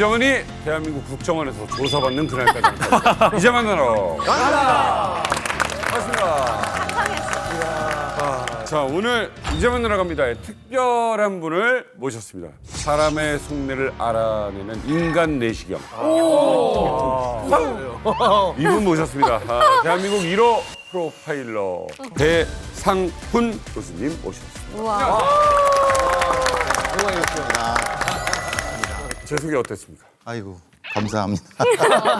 김정은이 대한민국 국정원에서 조사받는 그날까지 이제 만나러 갑니다. 반갑습니다. 자, 오늘 이제 만나러 갑니다의 특별한 분을 모셨습니다. 사람의 속내를 알아내는 인간 내시경. 이분 모셨습니다. 대한민국 1호 프로파일러 배상훈 교수님 모셨습니다. 제 소개 어땠습니까? 아이고 감사합니다.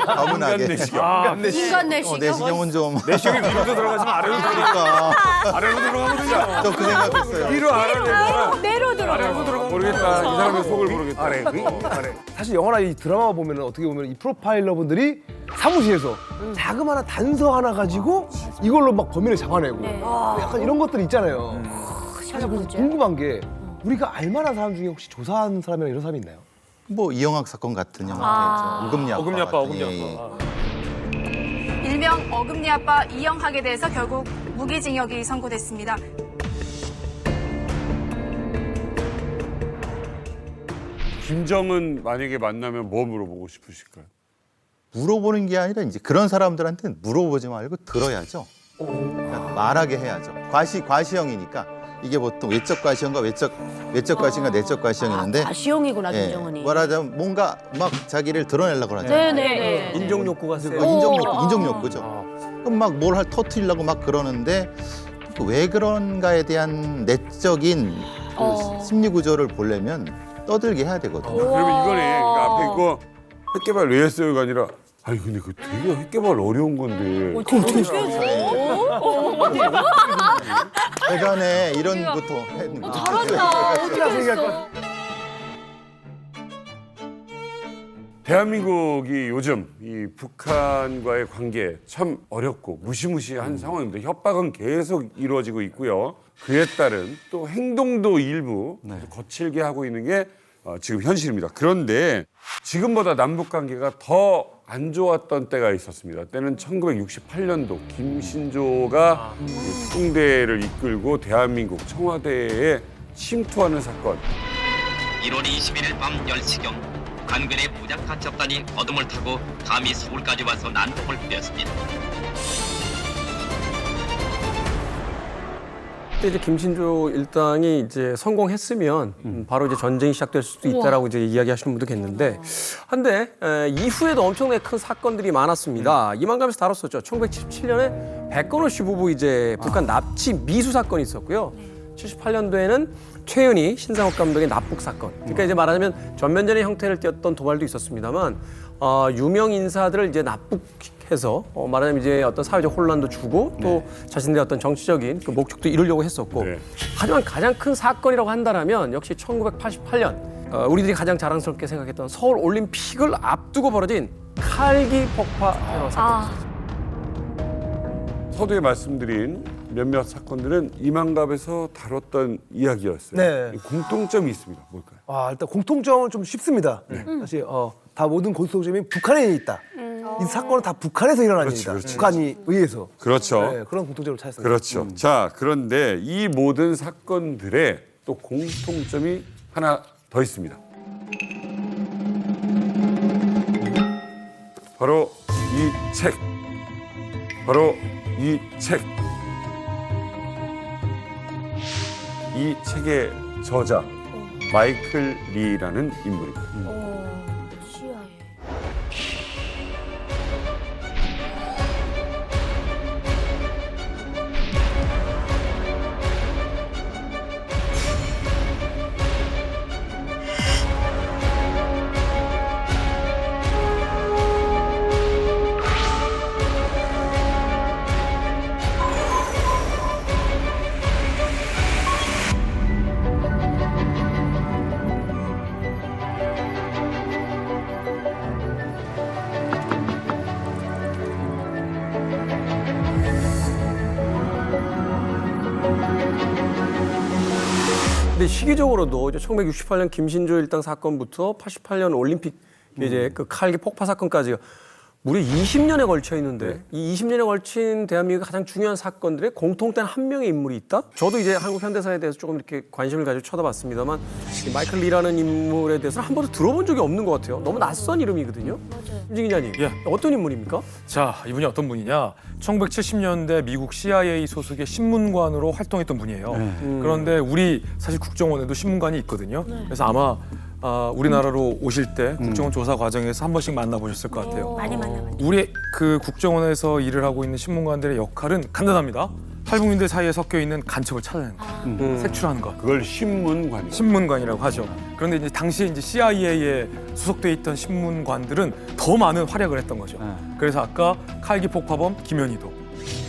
가문하게. 내시경. 인간 내시경. 내시경은 좀. 내시경이 위로 들어가지만 아래로 들어가니까. 아래로 들어가거든요. 저 그 생각했어요. 위로 아래로 내로 들어가. 아래로 들어가. 모르겠다. 이 사람의 속을 모르겠다. 아래. 사실 영화나 이 드라마 보면 어떻게 보면 이 프로파일러 분들이 사무실에서 자그마한 단서 하나 가지고 이걸로 막 범인을 잡아내고 약간 이런 것들이 있잖아요. 사실 그래서 궁금한 게 우리가 알만한 사람 중에 혹시 조사한 사람이나 이런 사람이 있나요? 뭐 이영학 사건 같은 형태죠. 어금니 아빠. 일명 어금니 아빠 이영학에 대해서 결국 무기징역이 선고됐습니다. 김정은 만약에 만나면 뭐 물어보고 싶으실까요? 물어보는 게 아니라 이제 그런 사람들한테는 물어보지 말고 들어야죠. 그러니까 말하게 해야죠. 과시형이니까 이게 보통 외적 과시형과 외적 과시형과 내적 과시형이 있는데 과시형이구나, 김정은이. 말하자면 뭔가 막 자기를 드러내려고 하잖아요. 네네네. 인정 욕구가 세요. 인정 욕구죠. 그럼 막 뭘 터뜨리려고 막 그러는데 왜 그런가에 대한 내적인 그 심리 구조를 보려면 떠들게 해야 되거든요. 그러면 이거네. 그러니까 앞에 있고 획개발 왜 했어요가 아니라 아니 근데 그 되게 획개발 어려운 건데. 대간에 이런 것도 해. 잘한다. 대한민국이 요즘 이 북한과의 관계 참 어렵고 무시무시한 상황입니다. 협박은 계속 이루어지고 있고요. 그에 따른 또 행동도 일부 거칠게 하고 있는 게 지금 현실입니다. 그런데 지금보다 남북 관계가 더 안 좋았던 때가 있었습니다. 때는 1968년도 김신조가 특공대를 이끌고 대한민국 청와대에 침투하는 사건. 1월 21일 밤 10시경 강변의 무장파 집단이 어둠을 타고 감히 서울까지 와서 난동을 부렸습니다. 그때 이제 김신조 일당이 이제 성공했으면 바로 이제 전쟁이 시작될 수도 있다라고 이제 이야기하시는 분도 계셨는데, 한데 이후에도 엄청나게 큰 사건들이 많았습니다. 이만감에서 다뤘었죠. 1977년에 백건호 씨 부부 이제 북한 납치 미수 사건이 있었고요. 78년도에는 최은희 신상옥 감독의 납북 사건. 그러니까 이제 말하자면 전면전의 형태를 띠었던 도발도 있었습니다만 유명 인사들을 이제 납북해서 말하자면 이제 어떤 사회적 혼란도 주고 또 자신들의 어떤 정치적인 그 목적도 이루려고 했었고 하지만 가장 큰 사건이라고 한다면 역시 1988년 우리들이 가장 자랑스럽게 생각했던 서울 올림픽을 앞두고 벌어진 칼기 폭파 테러 사건입니다. 서두에 말씀드린 몇몇 사건들은 이만갑에서 다뤘던 이야기였어요. 네. 공통점이 있습니다. 뭘까요? 일단 공통점은 좀 쉽습니다. 사실 다 모든 공통점이 북한에 있다. 이 사건은 다 북한에서 일어난 일이다. 북한이 의해서. 그렇죠. 네, 그런 공통점을 찾았습니다. 그렇죠. 자, 그런데 이 모든 사건들의 또 공통점이 하나 더 있습니다. 바로 이 책. 바로 이 책. 이 책의 저자 마이클 리라는 인물입니다. 근데 시기적으로도 이제 1968년 김신조 일당 사건부터 88년 올림픽 이제 그 칼기 폭파 사건까지 무려 20년에 걸쳐 있는데 이 20년에 걸친 대한민국의 가장 중요한 사건들에 공통된 한 명의 인물이 있다? 저도 이제 한국 현대사에 대해서 조금 이렇게 관심을 가지고 쳐다봤습니다만 이 마이클 리라는 인물에 대해서는 한 번도 들어본 적이 없는 것 같아요. 너무 낯선 이름이거든요. 임진 기자님, 예. 어떤 인물입니까? 자, 이분이 어떤 분이냐? 1970년대 미국 CIA 소속의 신문관으로 활동했던 분이에요. 그런데 우리 사실 국정원에도 신문관이 있거든요. 그래서 아마 우리나라로 오실 때 국정원 조사 과정에서 한 번씩 만나보셨을 것 같아요. 많이 만나봤죠. 우리 그 국정원에서 일을 하고 있는 신문관들의 역할은 간단합니다. 탈북민들 사이에 섞여 있는 간첩을 찾아내는 거, 색출하는 것. 그걸 신문관이에요. 신문관이라고 하죠. 그런데 이제 당시에 이제 CIA에 소속돼 있던 신문관들은 더 많은 활약을 했던 거죠. 그래서 아까 칼기 폭파범 김현희도,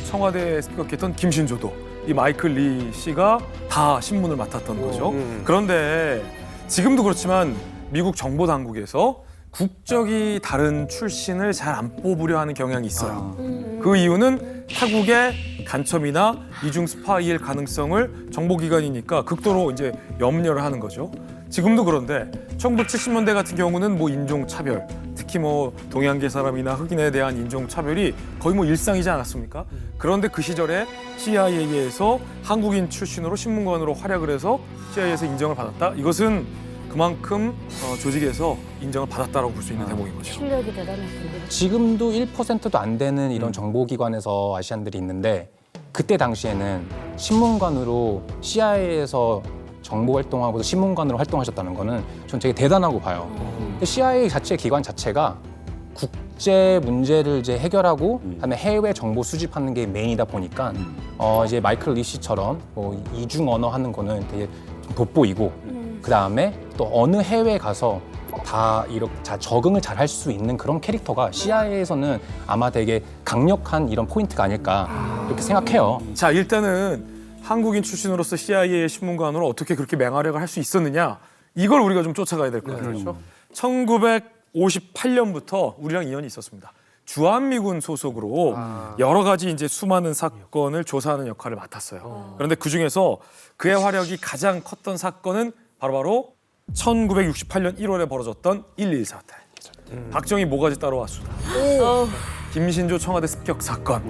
청와대 습격했던 김신조도, 이 마이클 리 씨가 다 신문을 맡았던 거죠. 그런데 지금도 그렇지만 미국 정보 당국에서 국적이 다른 출신을 잘 안 뽑으려 하는 경향이 있어요. 그 이유는 타국의 간첩이나 이중 스파이일 가능성을 정보기관이니까 극도로 이제 염려를 하는 거죠. 지금도 그런데 1970년대 같은 경우는 뭐 인종차별, 특히 뭐 동양계 사람이나 흑인에 대한 인종차별이 거의 뭐 일상이지 않았습니까? 그런데 그 시절에 CIA에서 한국인 출신으로 신문관으로 활약을 해서 CIA에서 인정을 받았다? 이것은 그만큼 조직에서 인정을 받았다라고 볼 수 있는 대목인 거죠. 실력이 대단했구나. 지금도 1%도 안 되는 이런 정보기관에서 아시안들이 있는데 그때 당시에는 신문관으로 CIA에서 정보 활동하고 신문관으로 활동하셨다는 거는 전 되게 대단하고 봐요. 근데 CIA 자체 기관 자체가 국제 문제를 이제 해결하고 그다음에 해외 정보 수집하는 게 메인이다 보니까 이제 마이클 리 씨처럼 뭐 이중 언어 하는 거는 되게 좀 돋보이고 그다음에 또 어느 해외에 가서 다 이렇게 적응을 잘 할 수 있는 그런 캐릭터가 CIA에서는 아마 되게 강력한 이런 포인트가 아닐까 이렇게 생각해요. 자, 일단은 한국인 출신으로서 CIA 신문관으로 어떻게 그렇게 맹활약을 할 수 있었느냐, 이걸 우리가 좀 쫓아가야 될 것 같아요. 1958년부터 우리랑 인연이 있었습니다. 주한미군 소속으로 여러 가지 이제 수많은 사건을 조사하는 역할을 맡았어요. 그런데 그 중에서 그의 활약이 가장 컸던 사건은 바로 1968년 1월에 벌어졌던 1.1 사태. 박정희 모가지 따러 왔수다. 김신조 청와대 습격 사건.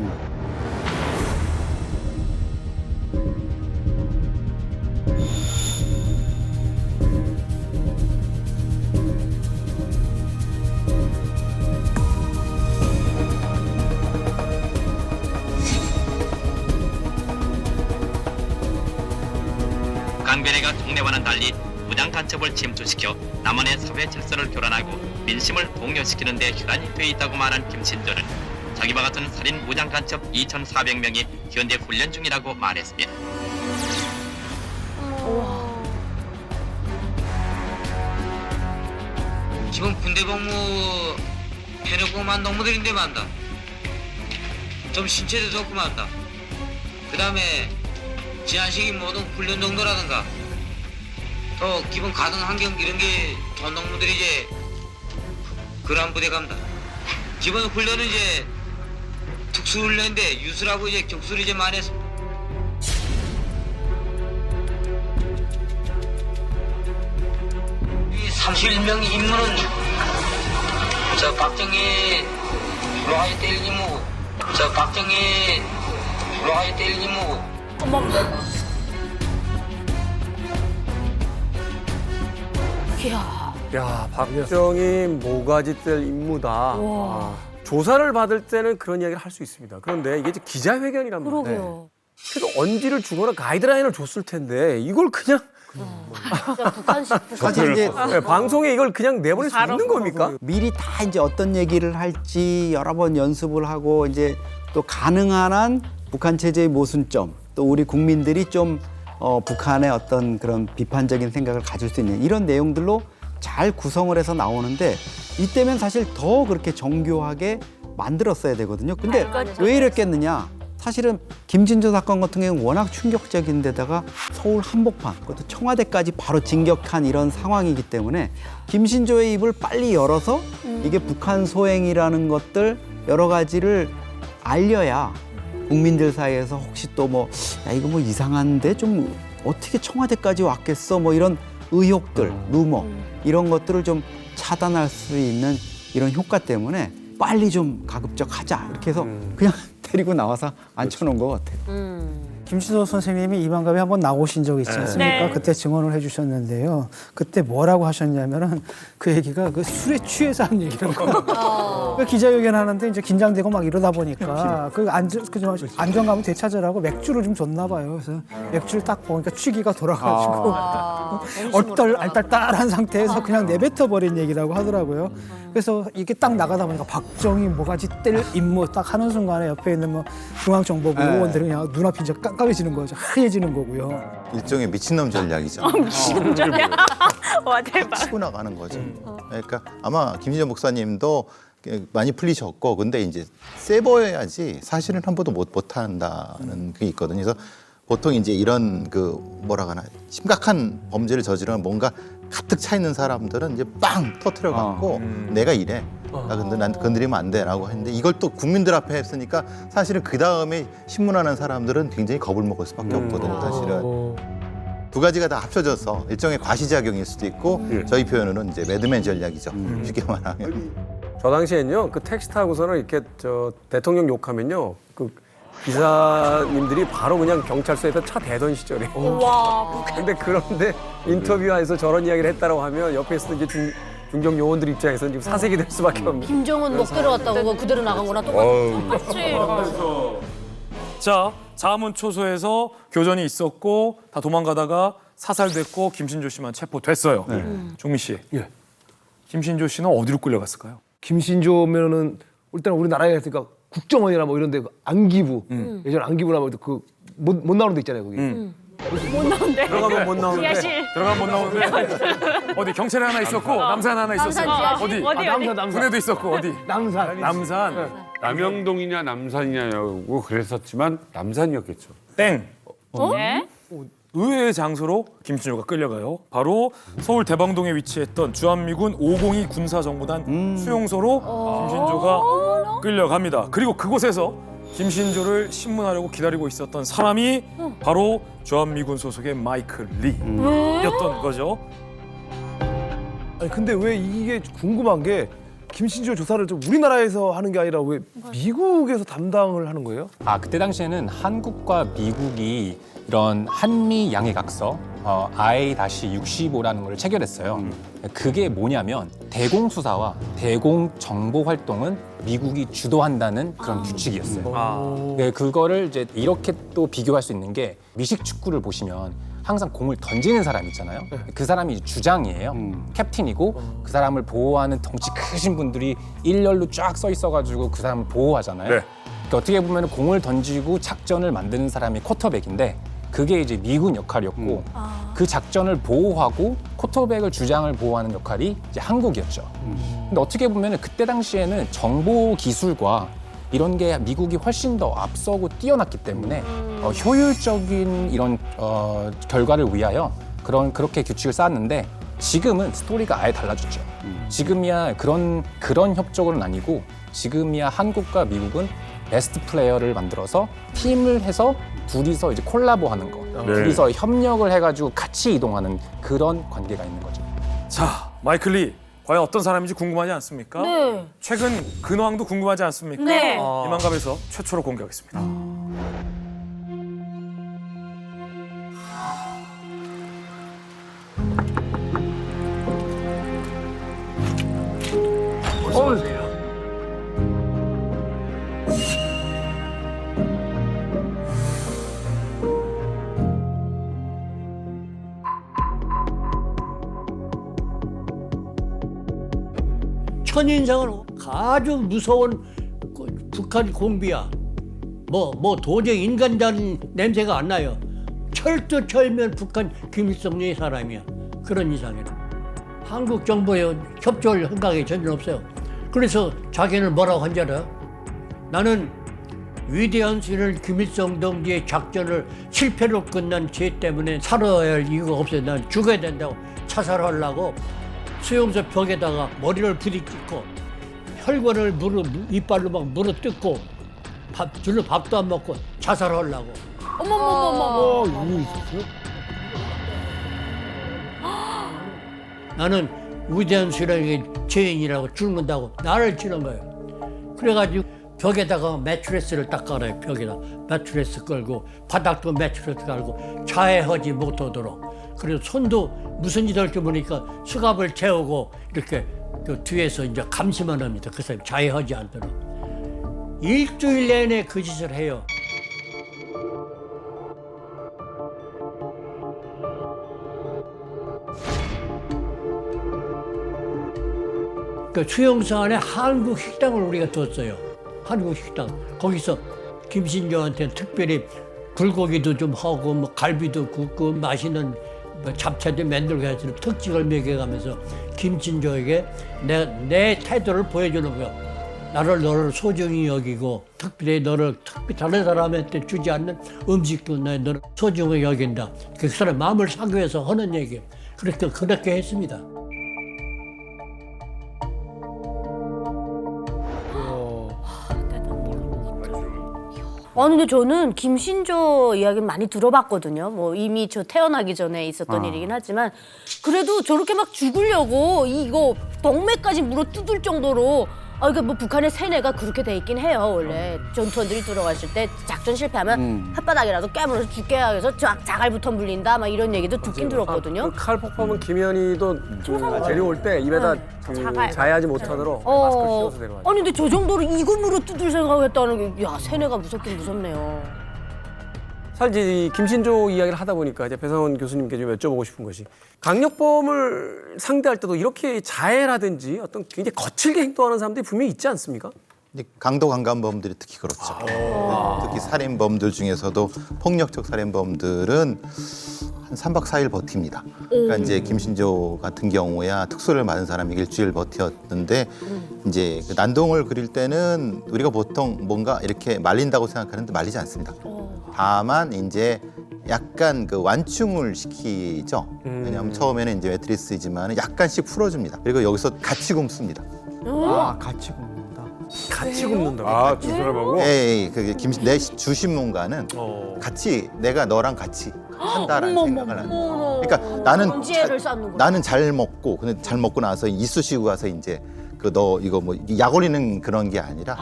강변해가 동네와는 달리 무장 간첩을 침투시켜 남한의 사회 질서를 교란하고 민심을 동요시키는 데 혈안이 돼 있다고 말한 김신조는 자기와 같은 살인 무장 간첩 2,400명이 현재 훈련 중이라고 말했습니다. 지금 군대 복무 해놓고만 동무들인데 만다. 좀 신체도 좋고 만다. 그 다음에 지한식이 모든 훈련 정도라든가 또 기본 가동 환경 이런 게 전 동무들이 이제 그런 부대 갑니다. 기본 훈련은 이제 특수훈련인데 유술하고 이제 격술이 이제 많이 했습니다. 이 31명 임무는 저 박정희 로하이 때릴 임무, 저 박정희 로하이 때릴 임무. 야, 박정희 모가지 뗄 임무다. 조사를 받을 때는 그런 이야기를 할 수 있습니다. 그런데 이게 이제 기자회견이란 말이에요. 그러게요. 그래도 언지를 주거나 가이드라인을 줬을 텐데 이걸 그냥 진짜 북한식 사실 이제 네, 방송에 이걸 그냥 내보낼 수 있는 겁니까? 미리 다 이제 어떤 얘기를 할지 여러 번 연습을 하고 이제 또 가능한 한 북한 체제의 모순점, 또 우리 국민들이 좀 북한의 어떤 그런 비판적인 생각을 가질 수 있는 이런 내용들로 잘 구성을 해서 나오는데 이때면 사실 더 그렇게 정교하게 만들었어야 되거든요. 근데 왜 이랬겠느냐? 사실은 김진조 사건 같은 경우는 워낙 충격적인 데다가 서울 한복판, 그것도 청와대까지 바로 진격한 이런 상황이기 때문에 김신조의 입을 빨리 열어서 이게 북한 소행이라는 것들 여러 가지를 알려야 국민들 사이에서 혹시 또 뭐 야 이거 뭐 이상한데 좀 어떻게 청와대까지 왔겠어 뭐 이런 의혹들, 루머 이런 것들을 좀 차단할 수 있는 이런 효과 때문에 빨리 좀 가급적 하자 이렇게 해서 그냥 데리고 나와서 앉혀놓은 것 같아요. 김신조 선생님이 이만갑에 한번 나오신 적이 있지 않습니까? 그때 증언을 해주셨는데요. 그때 뭐라고 하셨냐면은 그 얘기가 그 술에 취해서 한 얘기라고. 그 기자회견 하는데 이제 긴장되고 막 이러다 보니까 그 안정감을 되찾으라고 맥주를 좀 줬나 봐요. 그래서 맥주를 딱 보니까 취기가 돌아가지고 얼떨알딸딸한 상태에서 그냥 내뱉어 버린 얘기라고 하더라고요. 그래서 이게 딱 나가다 보니까 박정희 뭐가지 뗄 임무 딱 하는 순간에 옆에 있는 뭐 중앙정보부 의원들이 그냥 눈앞이 이제 깜깜해지는 거죠. 하얘지는 거고요. 일종의 미친놈 전략이죠. 미친놈 전략. 와 대박. 치고 나가는 거죠. 그러니까 아마 김신조 목사님도 많이 풀리셨고, 근데 이제 세 보여야지 사실은 한 번도 못 한다는 게 있거든요. 그래서 보통 이제 이런 그 뭐라 하나 심각한 범죄를 저지르면 뭔가 가득 차 있는 사람들은 이제 빵 터트려 갖고 내가 이래. 난 건드리면 안 돼라고 했는데 이걸 또 국민들 앞에 했으니까 사실은 그 다음에 신문하는 사람들은 굉장히 겁을 먹을 수밖에 없거든요. 사실은 두 가지가 다 합쳐져서 일종의 과시작용일 수도 있고 저희 표현으로는 이제 매드맨 전략이죠. 쉽게 말하면. 저 당시엔요, 그 택시 타고서는 이렇게 저 대통령 욕하면요, 그 기사님들이 바로 그냥 경찰서에다 차 대던 시절이에요. 와. 그런데 인터뷰에서 저런 이야기를 했다라고 하면 옆에 있는 이제 중정 요원들 입장에서는 지금 사색이 될 수밖에 없는. 김정은 못 데려왔다고 그거 그대로 나간 거나 똑같지. 자, 자문초소에서 교전이 있었고 다 도망가다가 사살됐고 김신조 씨만 체포됐어요. 종민 씨, 김신조 씨는 어디로 끌려갔을까요? 김신조면은 일단 우리나라에 그러니까 국정원이나 뭐 이런데 안기부 예전 안기부나 뭐 그 못 나오는 데 있잖아요 거기. 못 나온대. 들어가면 못 나오는데. 지하실. 들어가면 못 나오는데 어디 경찰에 하나 있었고 남산 하나 있었어요. 남산 어디? 남산. 군에도 있었고 어디? 남산. 남산. 남영동이냐 남산이냐고 그랬었지만 남산이었겠죠. 땡. 네? 의외의 장소로 김신조가 끌려가요. 바로 서울 대방동에 위치했던 주한미군 502 군사정보단 수용소로 김신조가 끌려갑니다. 그리고 그곳에서 김신조를 신문하려고 기다리고 있었던 사람이 바로 주한미군 소속의 마이클 리였던 거죠. 아니 근데 왜 이게 궁금한 게 김신조 조사를 좀 우리나라에서 하는 게 아니라 왜 미국에서 담당을 하는 거예요? 그때 당시에는 한국과 미국이 이런 한미 양해각서 I-65라는 걸 체결했어요. 그게 뭐냐면 대공수사와 대공정보 활동은 미국이 주도한다는 그런 규칙이었어요. 그거를 이제 이렇게 또 비교할 수 있는 게 미식축구를 보시면 항상 공을 던지는 사람 있잖아요. 그 사람이 주장이에요. 캡틴이고 그 사람을 보호하는 덩치 크신 분들이 일렬로 쫙 서 있어가지고 그 사람을 보호하잖아요. 네. 그러니까 어떻게 보면 공을 던지고 작전을 만드는 사람이 쿼터백인데 그게 이제 미군 역할이었고 그 작전을 보호하고 쿼터백을 주장을 보호하는 역할이 이제 한국이었죠. 근데 어떻게 보면 그때 당시에는 정보 기술과 이런 게 미국이 훨씬 더 앞서고 뛰어났기 때문에 효율적인 이런 결과를 위하여 그렇게 규칙을 쌓았는데 지금은 스토리가 아예 달라졌죠. 지금이야 그런 협조는 아니고 지금이야 한국과 미국은 베스트 플레이어를 만들어서 팀을 해서 둘이서 이제 콜라보하는 거, 둘이서 협력을 해가지고 같이 이동하는 그런 관계가 있는 거죠. 자, 마이클 리 과연 어떤 사람인지 궁금하지 않습니까? 네. 최근 근황도 궁금하지 않습니까? 네. 이만갑에서 최초로 공개하겠습니다. 첫인상은 아주 무서운 북한 공비야. 뭐 도저히 인간다는 냄새가 안 나요. 철두철미한 북한 김일성의 사람이야. 그런 이상이라. 한국 정부에 협조를 생각이 전혀 없어요. 그래서 자기는 뭐라고 한 줄 알아요? 나는 위대한 신을 김일성 동지의 작전을 실패로 끝난 죄 때문에 살아야 할 이유가 없어요. 난 죽어야 된다고 자살하려고 수용소 벽에다가 머리를 부딪히고 혈관을 이빨로 막 물어뜯고 줄로 밥도 안 먹고 자살하려고. 어머머머머. 이거 있었어요? 나는 위대한 신의 죄인이라고 죽는다고 나를 치는 거예요. 그래가지고 벽에다가 매트리스를 딱 깔아요. 벽에다 매트리스 끌고 바닥도 매트리스 깔고 자해하지 못하도록. 그리고 손도 무슨 일 할지 모르니까 수갑을 채우고 이렇게 그 뒤에서 이제 감시만 합니다. 그 사람이 자해하지 않도록. 일주일 내내 그 짓을 해요. 그 수용소 안에 한국 식당을 우리가 뒀어요. 한국 식당. 거기서 김신조한테 특별히 불고기도 좀 하고 뭐 갈비도 굽고 맛있는 뭐 잡채도 만들고 해서 특징을 먹여가면서 김신조에게 내 태도를 보여주는 거야. 너를 소중히 여기고 특별히 다른 사람한테 주지 않는 음식도 너를 소중히 여긴다. 그 사람 마음을 사기 위해서 하는 얘기. 그렇게 했습니다. 근데 저는 김신조 이야기는 많이 들어봤거든요. 뭐 이미 저 태어나기 전에 있었던 일이긴 하지만 그래도 저렇게 막 죽으려고 이거 덕맥까지 물어 뜯을 정도로 그러니까 뭐 북한의 세뇌가 그렇게 돼 있긴 해요. 원래 전투원들이 들어갔을 때 작전 실패하면 혓바닥이라도 깨물어서 죽게 하여서 자갈부터 물린다 막 이런 얘기도 듣긴 들었거든요. 그 칼 폭파면 김연희도 데려올 때 입에다 그 자해하지 못하도록 마스크 씌워서 데려와요. 아니 근데 저 정도로 이걸 물어 뜯을 생각했다는 게 야 세뇌가 무섭긴 무섭네요. 사실 이제 이 김신조 이야기를 하다 보니까 이제 배상원 교수님께 좀 여쭤보고 싶은 것이 강력범을 상대할 때도 이렇게 자해라든지 어떤 굉장히 거칠게 행동하는 사람들이 분명히 있지 않습니까? 이제 강도 강간범들이 특히 그렇죠. 특히 살인범들 중에서도 폭력적 살인범들은 한 3박 4일 버팁니다. 그러니까 이제 김신조 같은 경우야 특수를 맞은 사람이 일주일 버텼는데 이제 그 난동을 그릴 때는 우리가 보통 뭔가 이렇게 말린다고 생각하는데 말리지 않습니다. 다만 이제 약간 그 완충을 시키죠. 왜냐하면 처음에는 이제 매트리스이지만 약간씩 풀어줍니다. 그리고 여기서 같이 굶습니다. 같이 굽는다. 같이 굽는다고? 두 사람하고? 예, 내 주신문과는 같이 내가 너랑 같이 한다라는 생각을 하는 거예요. 그러니까 나는 잘 먹고 근데 잘 먹고 나서 이쑤시고 가서 이제 그 너 이거 뭐 약 올리는 그런 게 아니라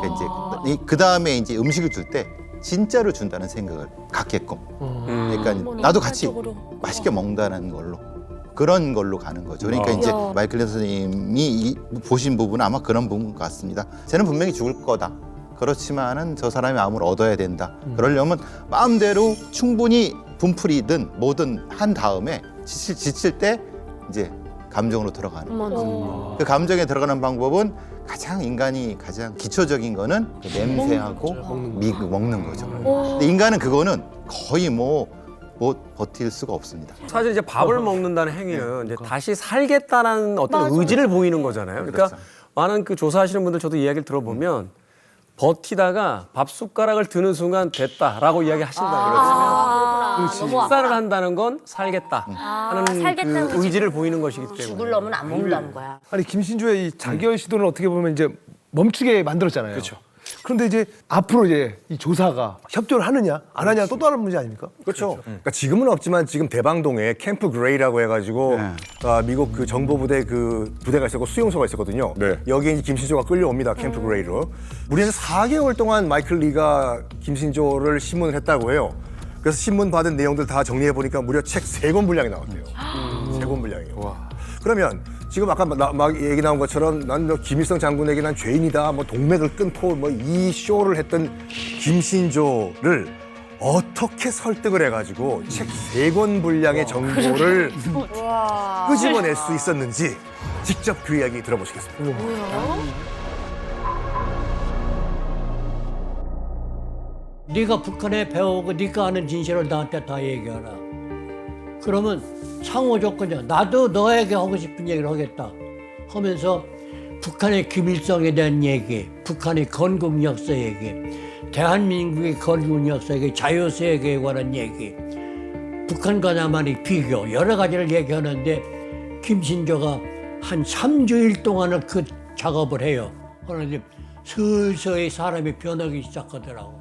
그러니까 이제 그 다음에 이제 음식을 줄 때 진짜로 준다는 생각을 갖게끔. 그러니까 나도 같이 맛있게 먹는다는 걸로. 그런 걸로 가는 거죠. 그러니까 이제 마이클 선생님이 보신 부분은 아마 그런 부분 같습니다. 쟤는 분명히 죽을 거다. 그렇지만은 저 사람이 마음을 얻어야 된다. 그러려면 마음대로 충분히 분풀이든 뭐든 한 다음에 지칠 때 이제 감정으로 들어가는 거죠. 그 감정에 들어가는 방법은 인간이 가장 기초적인 거는 그 냄새하고 먹는 거죠. 근데 인간은 그거는 거의 못 버틸 수가 없습니다. 사실 이제 밥을 먹는다는 행위는 이제 다시 살겠다라는 어떤 의지를 보이는 거잖아요. 그러니까 많은 그 조사하시는 분들 저도 이야기를 들어보면 버티다가 밥 숟가락을 드는 순간 됐다라고 이야기하신다. 식사를 한다는 건 살겠다 하는 그 의지를 보이는 것이기 때문에. 죽으려면 안 먹는다는 거야. 아니 김신조의 이 자결 시도는 어떻게 보면 이제 멈추게 만들었잖아요. 그렇죠. 그런데 이제 앞으로 이제 이 조사가 협조를 하느냐 안 하냐 또 다른 문제 아닙니까? 그렇죠. 그러니까 지금은 없지만 지금 대방동에 캠프 그레이라고 해가지고 미국 그 정보부대 그 부대가 있었고 수용소가 있었거든요. 여기에 이제 김신조가 끌려옵니다. 캠프 그레이로. 무려 4개월 동안 마이클 리가 김신조를 신문을 했다고 해요. 그래서 신문 받은 내용들 다 정리해 보니까 무려 책 3권 분량이 나왔대요. 3권 분량이요. 그러면 지금 아까 막 얘기 나온 것처럼 난 김일성 장군에게 난 죄인이다, 뭐 동맥을 끊고 뭐 이 쇼를 했던 김신조를 어떻게 설득을 해가지고 책 3권 분량의 정보를 끄집어낼 수 있었는지 직접 그 이야기 들어보시겠습니다. 네가 북한에 배우고 네가 아는 진실을 나한테 다 얘기하라. 그러면 상호 조건이야. 나도 너에게 하고 싶은 얘기를 하겠다 하면서 북한의 김일성에 대한 얘기, 북한의 건국 역사 얘기, 대한민국의 건국 역사 얘기, 자유세계에 관한 얘기, 북한과 남한의 비교 여러 가지를 얘기하는데 김신조가 한 3주일 동안을 그 작업을 해요. 그런데 서서히 사람이 변하기 시작하더라고.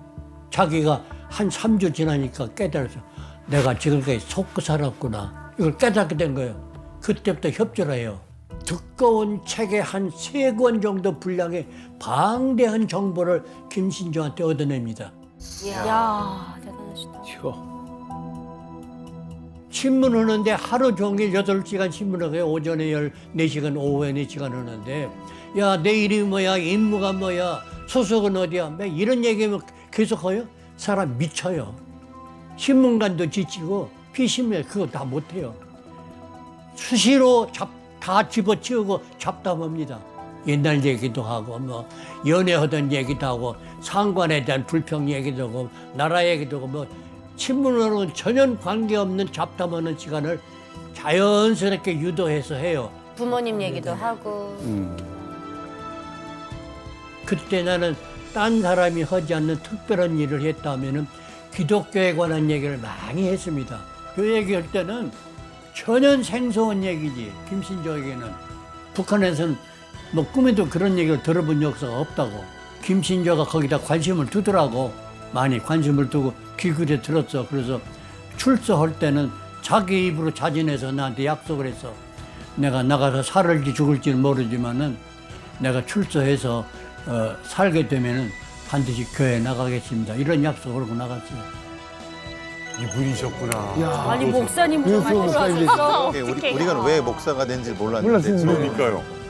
자기가 한 3주 지나니까 깨달아서 내가 지금까지 속고 살았구나. 이걸 깨닫게 된 거예요. 그때부터 협조를 해요. 두꺼운 책의 한 3권 정도 분량의 방대한 정보를 김신조한테 얻어냅니다. 이야, 대단하시다. 신문하는데 하루 종일 8시간 신문하고요. 오전에 14시간, 오후에 4시간 하는데 야, 내 이름이 뭐야, 임무가 뭐야, 소속은 어디야, 막 이런 얘기하면 계속 해요. 사람 미쳐요. 신문관도 지치고 피신문 그거 다 못해요. 수시로 다 집어치우고 잡담합니다. 옛날 얘기도 하고 뭐 연애하던 얘기도 하고 상관에 대한 불평 얘기도 하고 나라 얘기도 하고 뭐 신문으로는 전혀 관계없는 잡담하는 시간을 자연스럽게 유도해서 해요. 부모님 얘기도 하고. 그때 나는 딴 사람이 하지 않는 특별한 일을 했다면은 기독교에 관한 얘기를 많이 했습니다. 그 얘기할 때는 전혀 생소한 얘기지. 김신조에게는 북한에서는 뭐 꿈에도 그런 얘기를 들어본 역사가 없다고. 김신조가 거기다 관심을 두더라고. 많이 관심을 두고 귀 기울여 들었어. 그래서 출소할 때는 자기 입으로 자진해서 나한테 약속을 했어. 내가 나가서 살을지 죽을지는 모르지만은 내가 출소해서 살게 되면은 반드시 교회에 나가겠습니다. 이런 약속을 하고 나갔어요. 이분이셨구나. 아니 목사님 좀 하셨어. 우리가 왜 목사가 된지 몰랐는데. 그러니까요.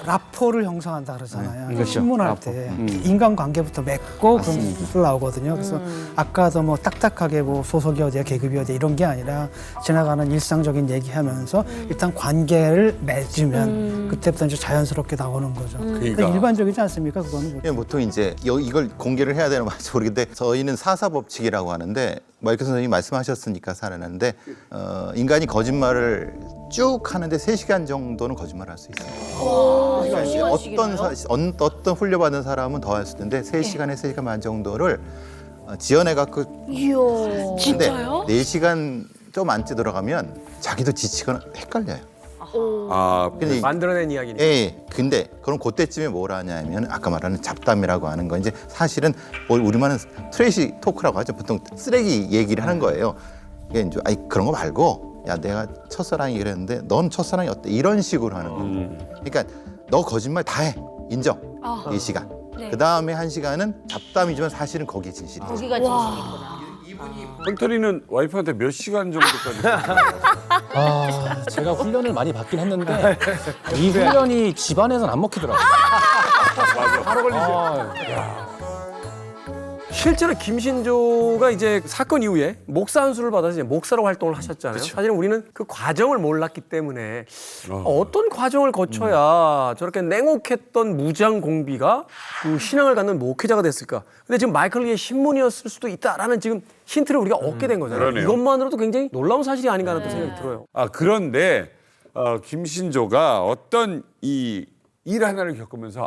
라포를 형성한다 그러잖아요. 그렇죠. 신문할 라포. 때 인간관계부터 맺고 그런 술 나오거든요. 그래서 아까도 뭐 딱딱하게 뭐 소속이 어디야, 계급이 어디야 이런 게 아니라 지나가는 일상적인 얘기하면서 일단 관계를 맺으면 그때부터 이제 자연스럽게 나오는 거죠. 그러니까 일반적이지 않습니까? 그거는. 보통 이제 이걸 공개를 해야 되는 건지 모르겠는데 저희는 사사법칙이라고 하는데 마이클 선생님이 말씀하셨으니까 살아났는데 인간이 거짓말을 쭉 하는데 3시간 정도는 거짓말을 할 수 있어요. 그러니까 이제 어떤 훈련받은 사람은 더 했을 텐데 3시간에 3시간 반 정도를 지어내갖고 이야, 진짜요? 4시간 좀 안 들어가면 자기도 지치거나 헷갈려요. 근데 만들어낸 이야기니까. 예. 근데 그럼 그때쯤에 뭘 하냐면 아까 말하는 잡담이라고 하는 건 이제 사실은 우리말은 트래시 토크라고 하죠. 보통 쓰레기 얘기를 하는 거예요. 이게 이제 그런 거 말고 야 내가 첫사랑이 그랬는데 넌 첫사랑이 어때? 이런 식으로 하는 거. 그러니까 너 거짓말 다 해. 인정. 4시간. 네. 그다음에 1시간은 잡담이지만 사실은 거기에 진실이죠. 거기가 진실이구나. 헌터리는 와이프한테 몇 시간 정도까지? 제가 훈련을 많이 받긴 했는데 이 훈련이 집안에서는 안 먹히더라고요. 바로 걸리죠. 실제로 김신조가 이제 사건 이후에 목사 안수를 받아서 이제 목사로 활동을 하셨잖아요. 사실은 우리는 그 과정을 몰랐기 때문에 어떤 과정을 거쳐야 저렇게 냉혹했던 무장 공비가 그 신앙을 갖는 목회자가 됐을까? 근데 지금 마이클 리의 신문이었을 수도 있다라는 지금 힌트를 우리가 얻게 된 거잖아요. 그러네요. 이것만으로도 굉장히 놀라운 사실이 아닌가라는 또 생각이 들어요. 그런데 김신조가 어떤 이 일 하나를 겪으면서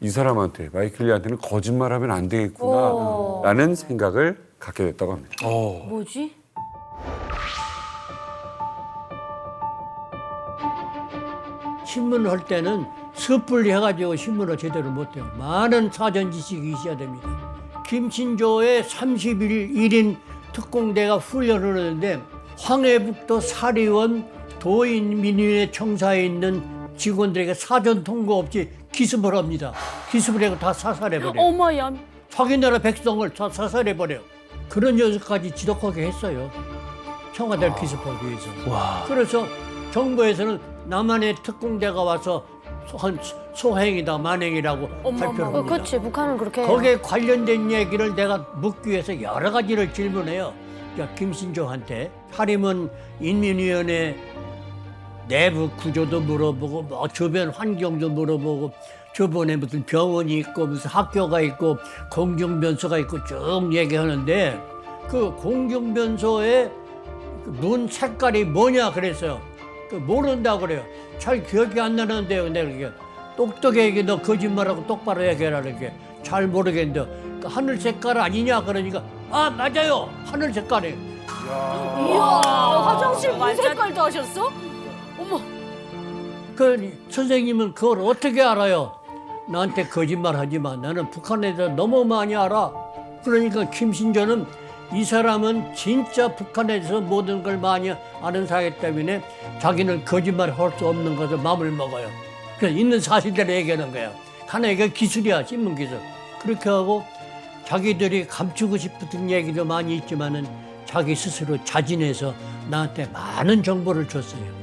이 사람한테 마이클 리한테는 거짓말하면 안 되겠구나라는 생각을 갖게 됐다고 합니다. 뭐지? 신문을 할 때는 섣불리 해가지고 신문을 제대로 못해요. 많은 사전 지식이 있어야 됩니다. 김신조의 31인 특공대가 훈련을 하는데 황해북도 사리원 도인민위의 청사에 있는 직원들에게 사전 통보 없이 기습을 합니다. 기습을 하고 다 사살해버려요. 어머야. 자기 나라 백성을 다 사살해버려요. 그런 녀석까지 지독하게 했어요. 청와대를 기습하기 위해서. 그래서 정부에서는 남한의 특공대가 와서 소행이다 만행이라고 발표를 합니다. 그렇지, 북한은 그렇게 해요. 거기에 관련된 얘기를 내가 묻기 위해서 여러 가지를 질문해요. 김신조한테. 하림은 인민위원회 내부 구조도 물어보고 뭐 주변 환경도 물어보고 주변에 무슨 병원이 있고 무슨 학교가 있고 공중변소가 있고 쭉 얘기하는데 그 공중변소의 문 색깔이 뭐냐 그랬어요. 모른다고 그래요. 잘 기억이 안 나는데요. 내가 이게 똑똑하게 너 거짓말하고 똑바로 얘기해라 이렇게 잘 모르겠는데 하늘 색깔 아니냐 그러니까 맞아요. 하늘 색깔이에요. 이야, 화장실 문 색깔도 하셨어? 어머. 그 선생님은 그걸 어떻게 알아요? 나한테 거짓말 하지 마. 나는 북한에 대해서 너무 많이 알아. 그러니까 김신조는 이 사람은 진짜 북한에 대해서 모든 걸 많이 아는 사람이기 때문에 자기는 거짓말 할 수 없는 것을 마음을 먹어요. 그래서 있는 사실대로 얘기하는 거야. 하나의 그 기술이야, 신문 기술. 그렇게 하고 자기들이 감추고 싶은 얘기도 많이 있지만은 자기 스스로 자진해서 나한테 많은 정보를 줬어요.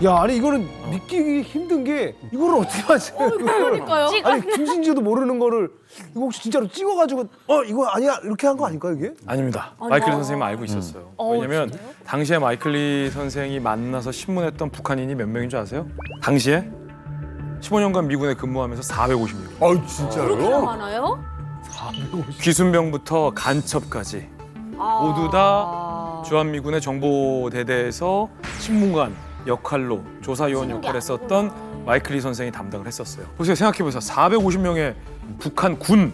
야, 아니 이거는 믿기 힘든 게 이거를 어떻게 하지? 그러니까요. 아니 김신지도 모르는 거를 이거 혹시 진짜로 찍어가지고 이거 아니야 이렇게 한 거 아닐까 이게? 아닙니다. 아니야. 마이클리 선생님은 알고 있었어요. 왜냐면 당시에 마이클리 선생이 만나서 신문했던 북한인이 몇 명인 줄 아세요? 당시에 15년간 미군에 근무하면서 450명. 아 그렇게 진짜요? 많아요? 귀순병부터 간첩까지 모두 다 주한미군의 정보대대에서 신문관 역할로 조사요원 역할을 했었던 마이클리 선생이 담당을 했었어요. 보세요, 생각해보세요. 450명의 북한 군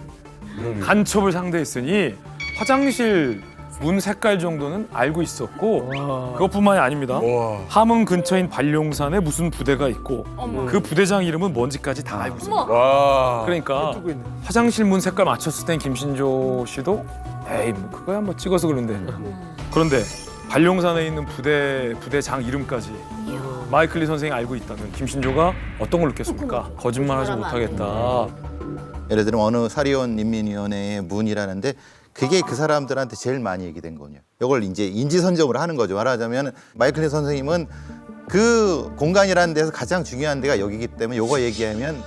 간첩을 상대했으니 화장실 문 색깔 정도는 알고 있었고 그것뿐만이 아닙니다. 함흥 근처인 발룡산에 무슨 부대가 있고 그 부대장 이름은 뭔지까지 다 알고 있습니다. 와. 그러니까 화장실 문 색깔 맞췄을 땐 김신조 씨도 에이 뭐 그거야 뭐 찍어서 그런데 그런데 발룡산에 있는 부대장 이름까지 마이클리 선생이 알고 있다면 김신조가 어떤 걸 느꼈습니까? 거짓말하지 못하겠다. 예를 들면 어느 사리온 인민위원회의 문이라는데 그게 그 사람들한테 제일 많이 얘기된 거냐. 이걸 이제 인지선정을 하는 거죠. 말하자면 마이클리 선생님은 그 공간이라는 데서 가장 중요한 데가 여기기 때문에 이거 얘기하면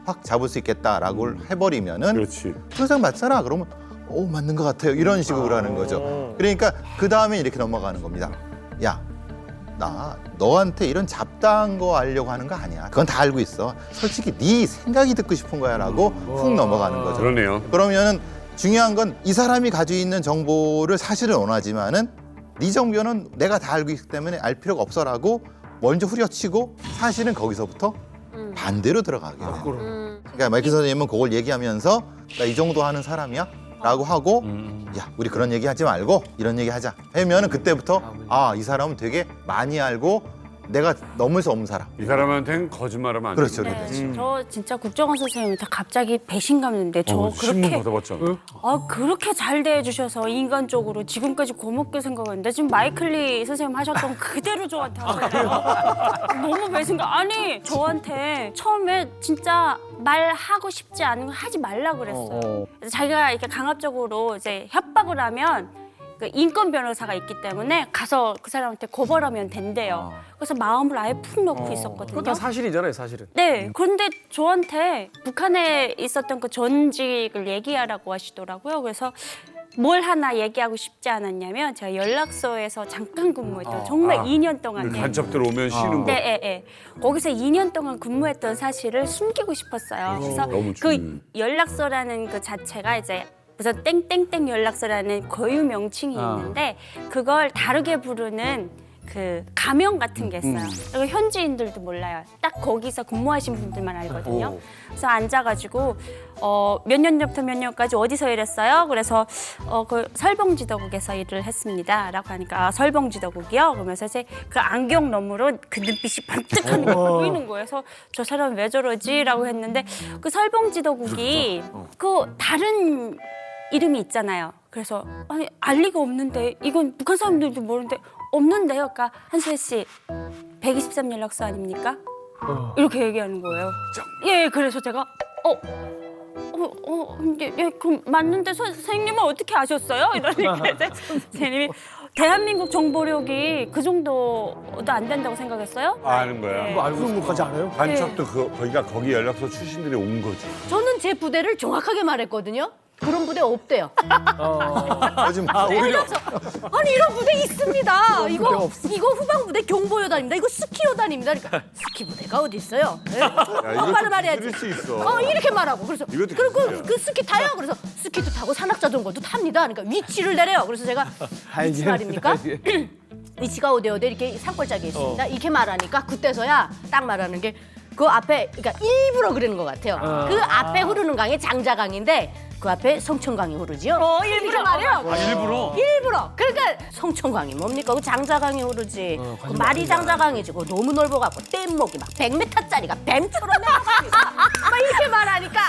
확 잡을 수 있겠다라고 해버리면은 그렇지. 항상 맞잖아. 그러면 오 맞는 것 같아요. 이런 식으로 하는 거죠. 그러니까 그 다음에 이렇게 넘어가는 겁니다. 야, 나 너한테 이런 잡다한 거 알려고 하는 거 아니야. 그건 다 알고 있어. 솔직히 네 생각이 듣고 싶은 거야라고 훅 넘어가는 거죠. 그러네요. 그러면은 중요한 건 이 사람이 가지고 있는 정보를 사실은 원하지만은 네 정보는 내가 다 알고 있기 때문에 알 필요가 없어라고 먼저 후려치고 사실은 거기서부터 반대로 들어가게 돼요. 그러니까 마이클 선생님은 그걸 얘기하면서 나 이 정도 하는 사람이야? 라고 하고 야 우리 그런 얘기 하지 말고 이런 얘기 하자 하면은 그때부터 아 이 사람은 되게 많이 알고 내가 넘을 수 없는 사람. 이 사람한테는 거짓말하면 안 그렇죠. 돼요. 네, 저 진짜 국정원 선생님한테 갑자기 배신감 드는데 저 신문 그렇게 받아봤잖아. 그렇게 잘 대해주셔서 인간적으로 지금까지 고맙게 생각하는데 지금 마이클리 선생님 하셨던 그대로 저한테 하세요. 너무 배신감. 아니 저한테 처음에 진짜 말하고 싶지 않은 거 하지 말라 그랬어요. 그래서 자기가 이렇게 강압적으로 이제 협박을 하면 그 인권 변호사가 있기 때문에 가서 그 사람한테 고발하면 된대요. 그래서 마음을 아예 푹 놓고 있었거든요. 그건 다 사실이잖아요, 사실은. 네, 그런데 저한테 북한에 있었던 그 전직을 얘기하라고 하시더라고요. 그래서 뭘 하나 얘기하고 싶지 않았냐면 제가 연락소에서 잠깐 근무했던 정말 2년 동안 간첩들 오면 쉬는 거. 네, 네. 거기서 2년 동안 근무했던 사실을 숨기고 싶었어요. 그래서 너무 그 연락소라는 그 자체가 이제 그래서 땡땡땡 연락소라는 고유 명칭이 있는데 그걸 다르게 부르는 그 가명 같은 게 있어요. 그리고 현지인들도 몰라요. 딱 거기서 근무하신 분들만 알거든요. 그래서 앉아가지고 몇 년부터 몇 년까지 어디서 일했어요? 그래서 그 설봉지도국에서 일을 했습니다.라고 하니까 아, 설봉지도국이요? 그러면서 이제 그 안경 너머로 그 눈빛이 반뜩하는 게 보이는 거예요. 그래서 저 사람 왜 저러지?라고 했는데 그 설봉지도국이 그 다른 이름이 있잖아요. 그래서 아니 알 리가 없는데 이건 북한 사람들도 모르는데 없는데요. 그러니까 한수혜 씨 123 연락소 아닙니까? 이렇게 얘기하는 거예요. 예, 그래서 제가 그럼 맞는데 선생님은 어떻게 아셨어요? 이러니까 이제 선생님이 대한민국 정보력이 그 정도도 안 된다고 생각했어요? 아는 거야. 네. 그런 것까지 알아요? 간첩도 거기 연락소 출신들이 온 거지. 저는 제 부대를 정확하게 말했거든요. 그런 부대 없대요. 오히려 아니 이런 부대 있습니다. 이거 후방 부대 경보여단입니다. 이거 스키여단입니다. 그러니까 스키 부대가 어디 있어요? 똑바로 말해야지. 들을 수 있어. 이렇게 말하고 그래서 이것도 그리고 기술이야. 그 스키 타요. 그래서 스키도 타고 산악자전거도 탑니다. 그러니까 위치를 내려요. 그래서 제가 위치 말입니까? 위치가 어디 이렇게 산골짜기에 있습니다. 이렇게 말하니까 그때서야 딱 말하는 게 그 앞에 그러니까 일부러 그러는 것 같아요. 그 앞에 흐르는 강이 장자강인데 그 앞에 성천강이 흐르지요. 일부러 말이에요. 일부러. 그러니까 성천강이 뭡니까? 그 장자강이 흐르지. 그 말이 장자강이지. 그 너무 넓어갖고 뗏목이 막 100m짜리가 뱀처럼 내려갑니다. 막 이렇게 말하니까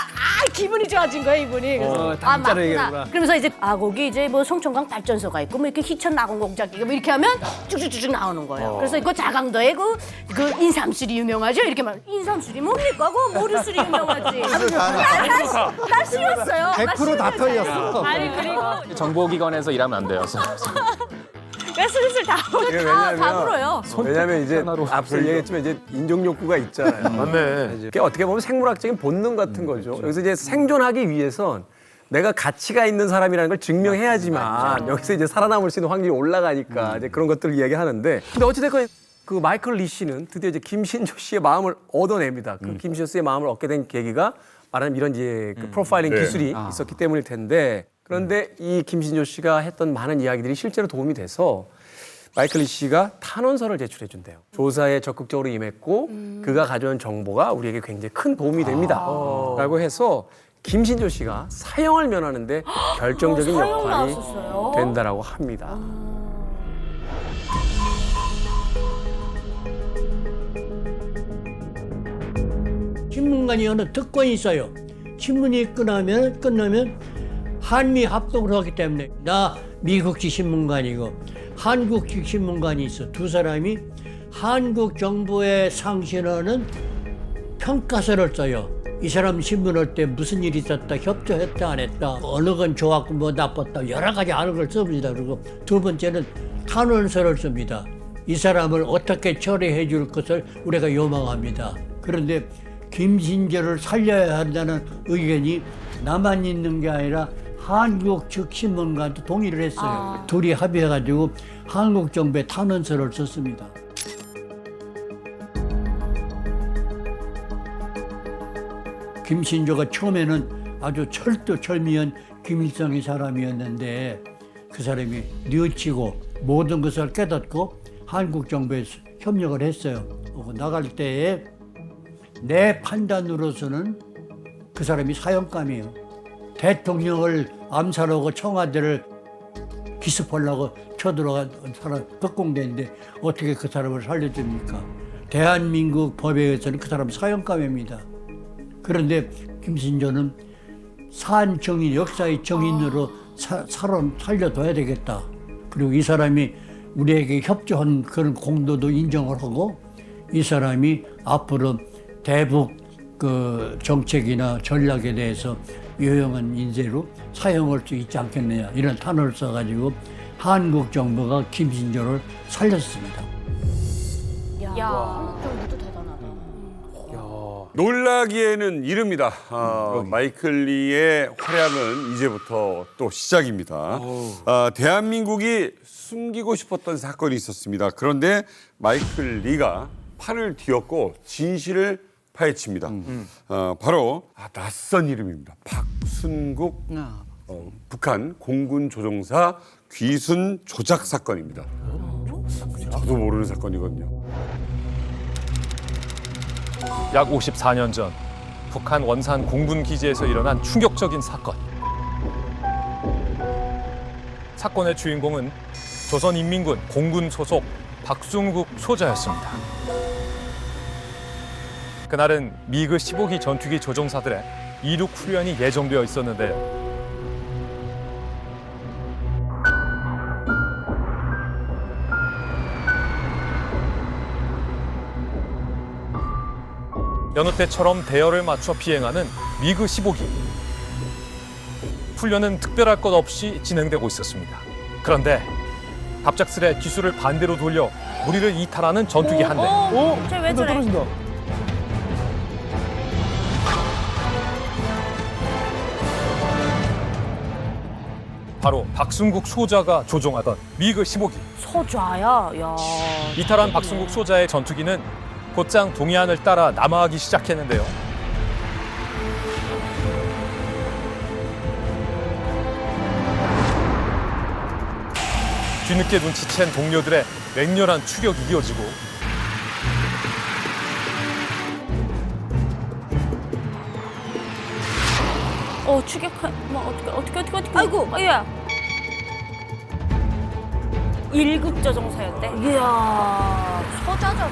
기분이 좋아진 거예요 이분이. 그래서 진짜로 얘기하는구나. 맞구나. 그러면서 이제 거기 이제 뭐 성천강 발전소가 있고 뭐 이렇게 희천 낙원 공작기가 뭐 이렇게 하면 쭉쭉쭉 나오는 거예요. 그래서 이거 자강도에 그 인삼술이 유명하죠. 이렇게 말 인삼술이 뭡니까? 그 모류술이 유명하지. 나 싫었어요. 100% 다 털렸어. 아니 그리고 정보기관에서 일하면 안 돼요. 왜 슬슬 다 다 물어요. 왜냐면 이제 앞서 얘기했지만 이제 인종 욕구가 있잖아요. 맞네. 그게 어떻게 보면 생물학적인 본능 같은 거죠. 여기서 이제 생존하기 위해선 내가 가치가 있는 사람이라는 걸 증명해야지만 여기서 이제 살아남을 수 있는 확률이 올라가니까 이제 그런 것들을 이야기하는데 근데 어찌됐건 그 마이클 리 씨는 드디어 이제 김신조 씨의 마음을 얻어냅니다. 그 김신조 씨의 마음을 얻게 된 계기가 말하자면 이런 이제 그 프로파일링 기술이 있었기 때문일 텐데 그런데 이 김신조 씨가 했던 많은 이야기들이 실제로 도움이 돼서 마이클 리 씨가 탄원서를 제출해 준대요. 조사에 적극적으로 임했고 그가 가져온 정보가 우리에게 굉장히 큰 도움이 됩니다. 라고 해서 김신조 씨가 사형을 면하는데 결정적인 역할이 나왔었어요? 된다라고 합니다. 신문관이 어느 특권이 있어요. 신문이 끝나면 한미 합동을 하기 때문에 나 미국식 신문관이고 한국식 신문관이 있어. 두 사람이 한국 정부에 상신하는 평가서를 써요. 이 사람 신문할 때 무슨 일이 있었다, 협조했다 안 했다, 어느 건 좋았고 뭐 나빴다 여러 가지 아는 걸 씁니다. 그리고 두 번째는 탄원서를 씁니다. 이 사람을 어떻게 처리해 줄 것을 우리가 요망합니다. 그런데 김신조를 살려야 한다는 의견이 나만 있는 게 아니라 한국 측 신문관도 동의를 했어요. 둘이 합의해가지고 한국 정부에 탄원서를 썼습니다. 김신조가 처음에는 아주 철두철미한 김일성의 사람이었는데 그 사람이 뉘우치고 모든 것을 깨닫고 한국 정부에 협력을 했어요. 나갈 때에 내 판단으로서는 그 사람이 사형감이에요. 대통령을 암살하고 청와대를 기습하려고 쳐들어간 사람 특공대인데 어떻게 그 사람을 살려줍니까? 대한민국 법에 의해서는 그 사람 사형감입니다. 그런데 김신조는 산 정인, 역사의 정인으로 살려둬야 되겠다. 그리고 이 사람이 우리에게 협조한 그런 공로도 인정을 하고 이 사람이 앞으로 대북 그 정책이나 전략에 대해서 유용한 인재로 사용할 수 있지 않겠느냐 이런 탄원을 써가지고 한국 정부가 김신조를 살렸습니다. 야, 정부도 대단하다. 놀라기에는 이릅니다. 마이클 리의 활약은 이제부터 또 시작입니다. 대한민국이 숨기고 싶었던 사건이 있었습니다. 그런데 마이클 리가 팔을 뒤엎고 진실을 파헤칩니다. 바로 낯선 이름입니다. 박순국 북한 공군 조종사 귀순 조작 사건입니다. 저도 모르는 사건이거든요. 약 54년 전 북한 원산 공군 기지에서 일어난 충격적인 사건. 사건의 주인공은 조선인민군 공군 소속 박순국 소자였습니다. 그날은 미그 15기 전투기 조종사들의 이륙 훈련이 예정되어 있었는데요. 여느 때처럼 대열을 맞춰 비행하는 미그 15기. 훈련은 특별할 것 없이 진행되고 있었습니다. 그런데 갑작스레 기술을 반대로 돌려 무리를 이탈하는 전투기 한 대. 쟤왜 저래? 떨어진다. 바로 박순국 소자가 조종하던 미그 15기. 소좌야, 야. 이탈한 박순국 소자의 전투기는 곧장 동해안을 따라 남하하기 시작했는데요. 뒤늦게 눈치챈 동료들의 맹렬한 추격이 이어지고 추격한 뭐 어떻게 아이고 야 1급 조종사였대. 이야, 서자잖아.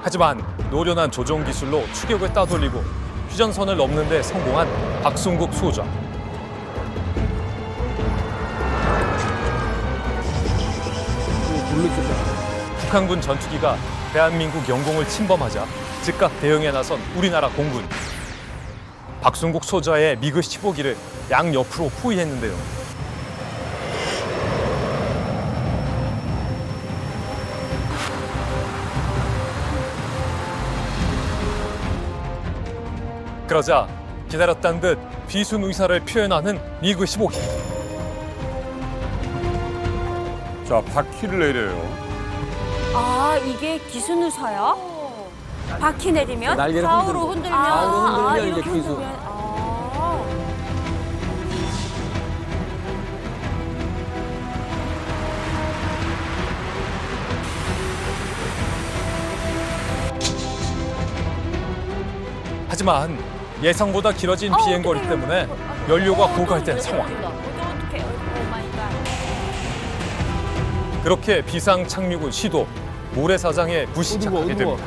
하지만 노련한 조종 기술로 추격을 따돌리고 휴전선을 넘는 데 성공한 박순국 소자. 북한군 전투기가 대한민국 영공을 침범하자 즉각 대응에 나선 우리나라 공군. 박순국 소자의 미그 15기를 양옆으로 포위했는데요. 그러자 기다렸단 듯 비순 의사를 표현하는 미그 15기. 자, 바퀴를 내려요. 아 이게 기순우사야? 바퀴 내리면 날개를 좌우로 흔들고. 흔들면 좌우로 흔들면 이제 이렇게 기수. 흔들면. 아. 하지만 예상보다 길어진 비행거리 때문에 연료가 고갈된 상황. 어떡해. 오 마이 갓. 그렇게 비상 착륙은 시도 모래사장에 불시착하게 됩니다.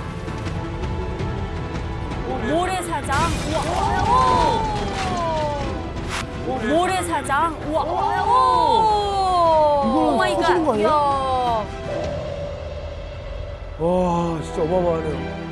모래사장. 우와. 모래사장. 우와. 오 마이 갓. 터지는 거 아니야? 야. 와 진짜 어마어마하네요.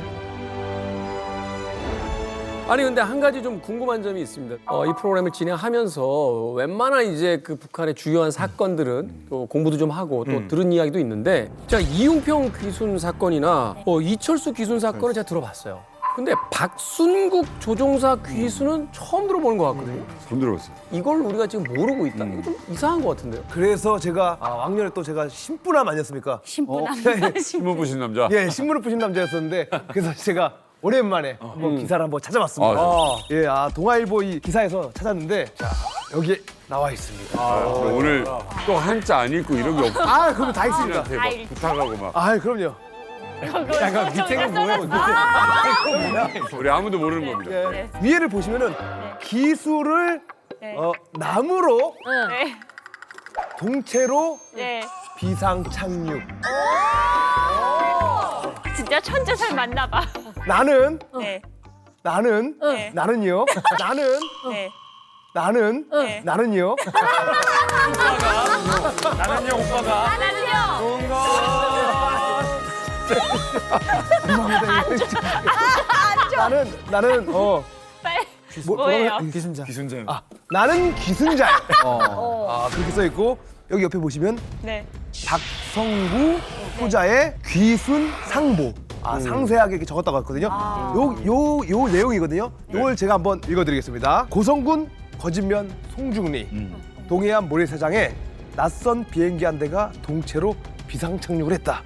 아니 근데 한 가지 좀 궁금한 점이 있습니다. 이 프로그램을 진행하면서 웬만한 이제 그 북한의 주요한 사건들은 또 공부도 좀 하고 또 들은 이야기도 있는데 제가 이웅평 귀순 사건이나 이철수 귀순 사건은 제가 들어봤어요. 근데 박순국 조종사 귀순은 처음 들어보는 것 같거든요. 처음 들어봤어요. 이걸 우리가 지금 모르고 있다. 이거 좀 이상한 것 같은데요. 그래서 제가 왕년에 또 제가 신부남 아니었습니까? 신부남. 신문 보신 남자. 예, 신문을 보신 남자였었는데 그래서 제가 오랜만에 한번 기사를 한번 찾아봤습니다. 아, 예, 동아일보 이 기사에서 찾았는데 자 여기에 나와 있습니다. 오늘 또 한자 안 읽고 이런 게 없고. 아, 그럼 다 있습니다. 막 부탁하고 막. 아, 그럼요. 약간 밑에가 뭐예요? 우리 아무도 모르는 겁니다. 예, 위에를 보시면은 기술을 나무로 네. 동체로 네. 비상 착륙. 진짜 천재설 맞나 봐. 나는 네. 나는요. 네. 나는요. 네. 나는요. 나는요 오빠가. 나는 뭐예요? 기순자. 기순자. 나는 기순자야. 그렇게 써 있고 여기 옆에 보시면 네. 박성구 소자의 귀순 상보. 상세하게 이렇게 적었다고 했거든요. 요 내용이거든요. 요걸 제가 한번 읽어드리겠습니다. 고성군 거진면 송중리 동해안 모래사장에 낯선 비행기 한 대가 동체로 비상 착륙을 했다.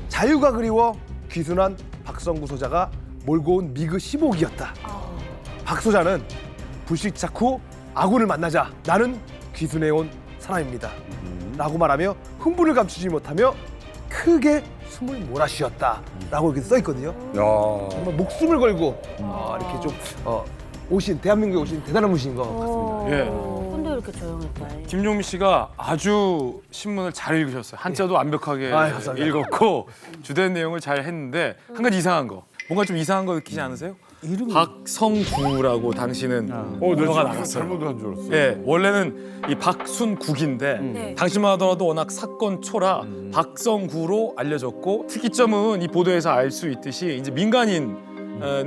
자유가 그리워 귀순한 박성구 소자가 몰고 온 미그 15기였다. 박 소자는 불시착 후 아군을 만나자 나는 귀순해온 사람입니다. 라고 말하며 흥분을 감추지 못하며 크게 숨을 몰아쉬었다. 라고 이렇게 써있거든요. 정말 목숨을 걸고 이렇게 좀 오신 대한민국에 오신 대단한 분이신 것 같습니다. 예. 근데 이렇게 조용했다. 김종민 씨가 아주 신문을 잘 읽으셨어요. 한자도 완벽하게 감사합니다. 읽었고 주된 내용을 잘 했는데 한 가지 이상한 거. 뭔가 좀 이상한 거 느끼지 않으세요? 박성구라고 당시는 언어가 나갔어요. 잘못한 줄 알았어. 예, 원래는 이 박순국인데 당시만 하더라도 워낙 사건 초라 박성구로 알려졌고 특이점은 이 보도에서 알 수 있듯이 이제 민간인에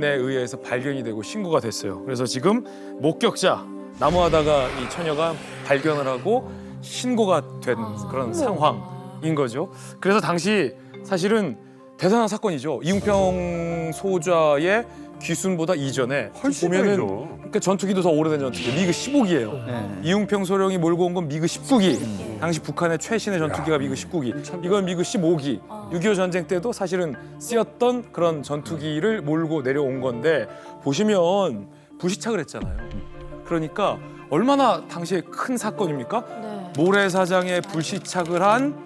의해서 발견이 되고 신고가 됐어요. 그래서 지금 목격자 나무하다가 이 처녀가 발견을 하고 신고가 된 그런 상황인 거죠. 그래서 당시 사실은 대단한 사건이죠. 이웅평 소좌의 귀순보다 이전에 훨씬 보면은 오래죠. 그러니까 전투기도 더 오래된 전투기 미그 15기예요. 이웅평 소령이 몰고 온 건 미그 19기. 당시 북한의 최신의 전투기가 미그 19기. 이건 미그 15기. 6.25 전쟁 때도 사실은 쓰였던 그런 전투기를 몰고 내려온 건데 보시면 불시착을 했잖아요. 그러니까 얼마나 당시에 큰 사건입니까? 모래사장에 불시착을 한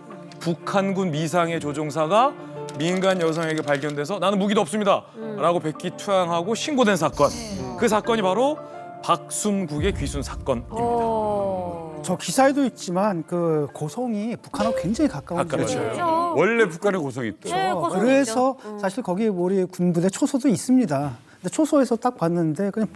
북한군 미상의 조종사가 민간 여성에게 발견돼서 나는 무기도 없습니다 라고 백기투항하고 신고된 사건. 그 사건이 바로 박순국의 귀순 사건입니다. 저 기사에도 있지만 그 고성이 북한하고 굉장히 가까운 그렇죠. 원래 북한에 고성이 있대. 네, 고성이 그래서 있죠. 사실 거기 우리 군부대 초소도 있습니다. 근데 초소에서 딱 봤는데 그냥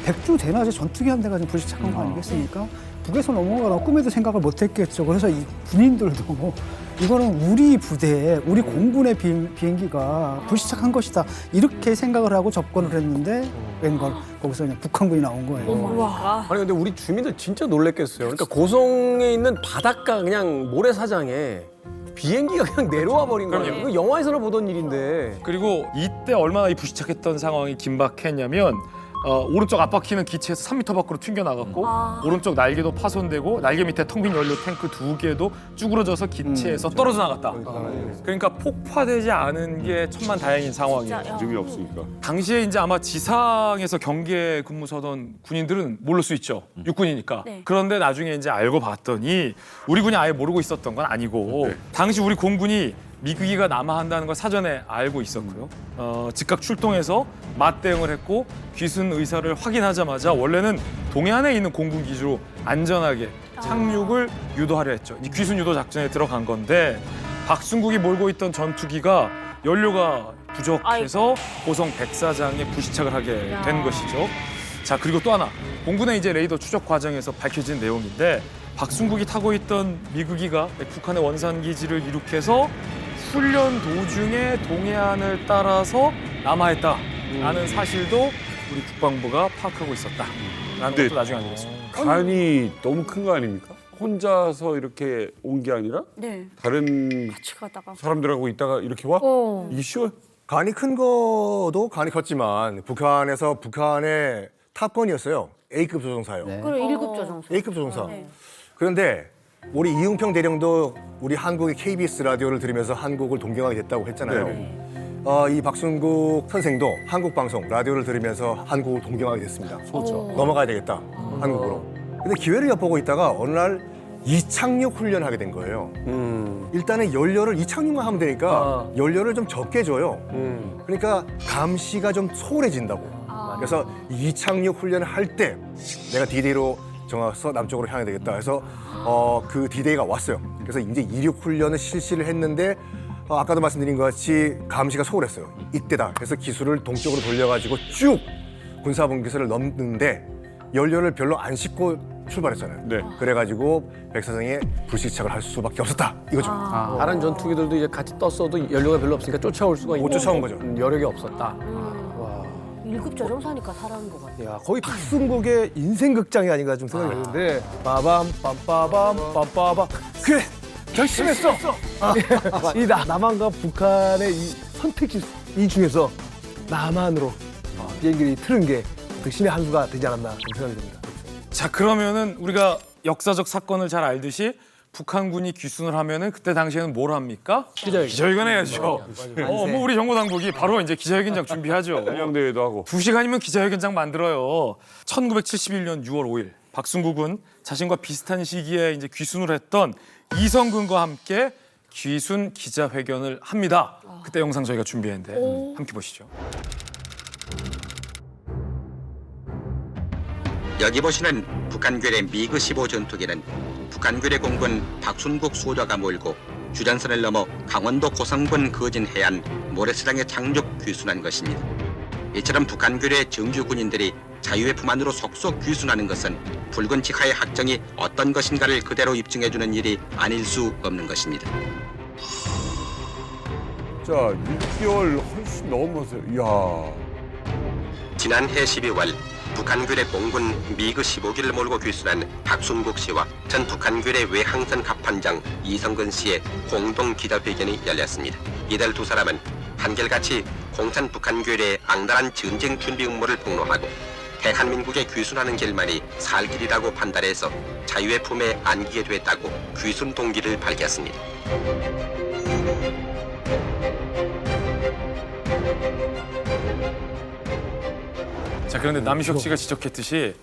백주 대낮에 전투기 한 대가 좀 불시착한 거 아니겠습니까? 북에서 넘어가라 꿈에도 생각을 못했겠죠. 그래서 이 군인들도 이거는 우리 부대에 우리 공군의 비행기가 불시착한 것이다 이렇게 생각을 하고 접근을 했는데 웬걸 거기서 그냥 북한군이 나온 거예요. 아니 근데 우리 주민들 진짜 놀랬겠어요. 그러니까 고성에 있는 바닷가 그냥 모래사장에 비행기가 그냥 내려와 버린 거예요. 그럼요. 이거 영화에서나 보던 일인데. 그리고 이때 얼마나 이 불시착했던 상황이 긴박했냐면 오른쪽 앞바퀴는 기체에서 3m 밖으로 튕겨나갔고 오른쪽 날개도 파손되고 날개 밑에 텅 빈 연료 탱크 2개도 쭈그러져서 기체에서 떨어져 나갔다. 그러니까 폭파되지 않은 게 천만다행인 상황이에요. 이름이 없으니까. 당시에 이제 아마 지상에서 경계 근무 서던 군인들은 모를 수 있죠. 육군이니까. 네. 그런데 나중에 이제 알고 봤더니 우리 군이 아예 모르고 있었던 건 아니고 당시 우리 공군이 미국이가 남하한다는 걸 사전에 알고 있었고요. 즉각 출동해서 맞대응을 했고 귀순 의사를 확인하자마자 원래는 동해안에 있는 공군 기지로 안전하게 착륙을 유도하려 했죠. 이 귀순 유도 작전에 들어간 건데 박순국이 몰고 있던 전투기가 연료가 부족해서 고성 백사장에 불시착을 하게 된 것이죠. 자, 그리고 또 하나 공군의 이제 레이더 추적 과정에서 밝혀진 내용인데 박순국이 타고 있던 미국이가 북한의 원산 기지를 이륙해서 훈련 도중에 동해안을 따라서 남하했다라는 사실도 우리 국방부가 파악하고 있었다라는 것도 나중에 알게 됐습니다. 간이 너무 큰 거 아닙니까? 혼자서 이렇게 온 게 아니라 네. 다른 같이 가다가. 사람들하고 있다가 이렇게 와? 이게 쉬워요? 간이 큰 거도 간이 컸지만 북한에서 북한의 탑건이었어요. A급 조종사요. 그리고 1급 조종사. A급 조종사. 네. 그런데 우리 이웅평 대령도 우리 한국의 KBS 라디오를 들으면서 한국을 동경하게 됐다고 했잖아요. 이 박순국 선생도 한국 방송 라디오를 들으면서 한국을 동경하게 됐습니다. 넘어가야 되겠다 한국으로. 근데 기회를 엿보고 있다가 어느 날 이착륙 훈련하게 된 거예요. 일단은 연료를 이착륙만 하면 되니까 연료를 좀 적게 줘요. 그러니까 감시가 좀 소홀해진다고. 그래서 이착륙 훈련을 할 때 내가 D-Day로 정해서 남쪽으로 향해야 되겠다. 그래서 그 D-Day가 왔어요. 그래서 이제 이륙 훈련을 실시를 했는데 아까도 말씀드린 것 같이 감시가 소홀했어요. 이때다. 그래서 기술을 동쪽으로 돌려가지고 쭉 군사분기선을 넘는데 연료를 별로 안 싣고 출발했잖아요. 그래가지고 백사장에 불시착을 할 수밖에 없었다. 이거죠. 다른 전투기들도 이제 같이 떴어도 연료가 별로 없으니까 쫓아올 수가 있는. 못 쫓아온 거죠. 여력이 없었다. 1급 조종사니까 살아난 것 같아요. 야, 거의 박순국의 인생 극장이 아닌가 좀 생각이 드는데 빠밤 빰빠밤 빰빠밤 그래 결심했어. 이 남한과 북한의 이 선택지 이 중에서 남한으로 비행기를 틀은 게 신의 한 수가 되지 않았나 좀 생각이 듭니다. 자, 그러면은 우리가 역사적 사건을 잘 알듯이 북한군이 귀순을 하면은 그때 당시에는 뭘 합니까? 기자회견 해야죠. 뭐 우리 정보당국이 바로 이제 기자회견장 준비하죠. 해병대회도 하고. 2시간이면 기자회견장 만들어요. 1971년 6월 5일 박순국은 자신과 비슷한 시기에 이제 귀순을 했던 이성근과 함께 귀순 기자회견을 합니다. 그때 영상 저희가 준비했는데 함께 보시죠. 여기 보시는 북한군의 미그 15 전투기는 북한군의 공군 박순국 소령가 몰고 주전선을 넘어 강원도 고성군 거진 해안 모래사장에 착륙 귀순한 것입니다. 이처럼 북한군의 정규 군인들이 자유의 품 안으로 속속 귀순하는 것은 붉은 직하의 학정이 어떤 것인가를 그대로 입증해주는 일이 아닐 수 없는 것입니다. 자, 6개월 훨씬 넘어서, 이야. 지난해 12월 북한군의 공군 미그 15기를 몰고 귀순한 박순국 씨와 전 북한군의 외항선 갑판장 이성근 씨의 공동 기자회견이 열렸습니다. 이들 두 사람은 한결같이 공산 북한군의 악랄한 전쟁 준비 음모를 폭로하고 대한민국에 귀순하는 길만이 살 길이라고 판단해서 자유의 품에 안기게 됐다고 귀순 동기를 밝혔습니다. 자, 그런데 남희석 씨가 지적했듯이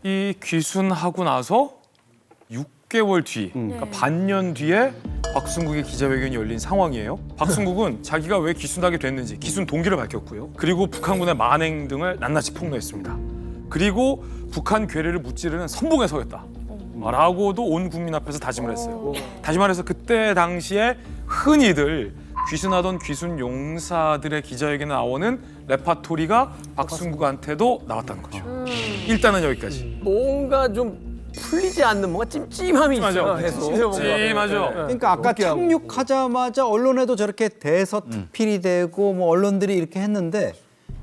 이 귀순하고 나서 6개월 뒤, 그러니까 반년 뒤에 박순국의 기자회견이 열린 상황이에요. 박순국은 자기가 왜 귀순하게 됐는지 귀순 동기를 밝혔고요. 그리고 북한군의 만행 등을 낱낱이 폭로했습니다. 그리고 북한 괴뢰를 무찌르는 선봉에 서겠다. 라고도 온 국민 앞에서 다짐을 했어요. 다시 말해서 그때 당시에 흔히들 귀순하던 귀순 용사들의 기자회견에 나오는 레파토리가 박순국한테도 나왔다는 거죠. 일단은 여기까지. 뭔가 좀 풀리지 않는 뭔가 찜찜함이 있어요. 계속. 찜하죠. 그러니까 아까 착륙하자마자 언론에도 저렇게 대서특필이 되고 뭐 언론들이 이렇게 했는데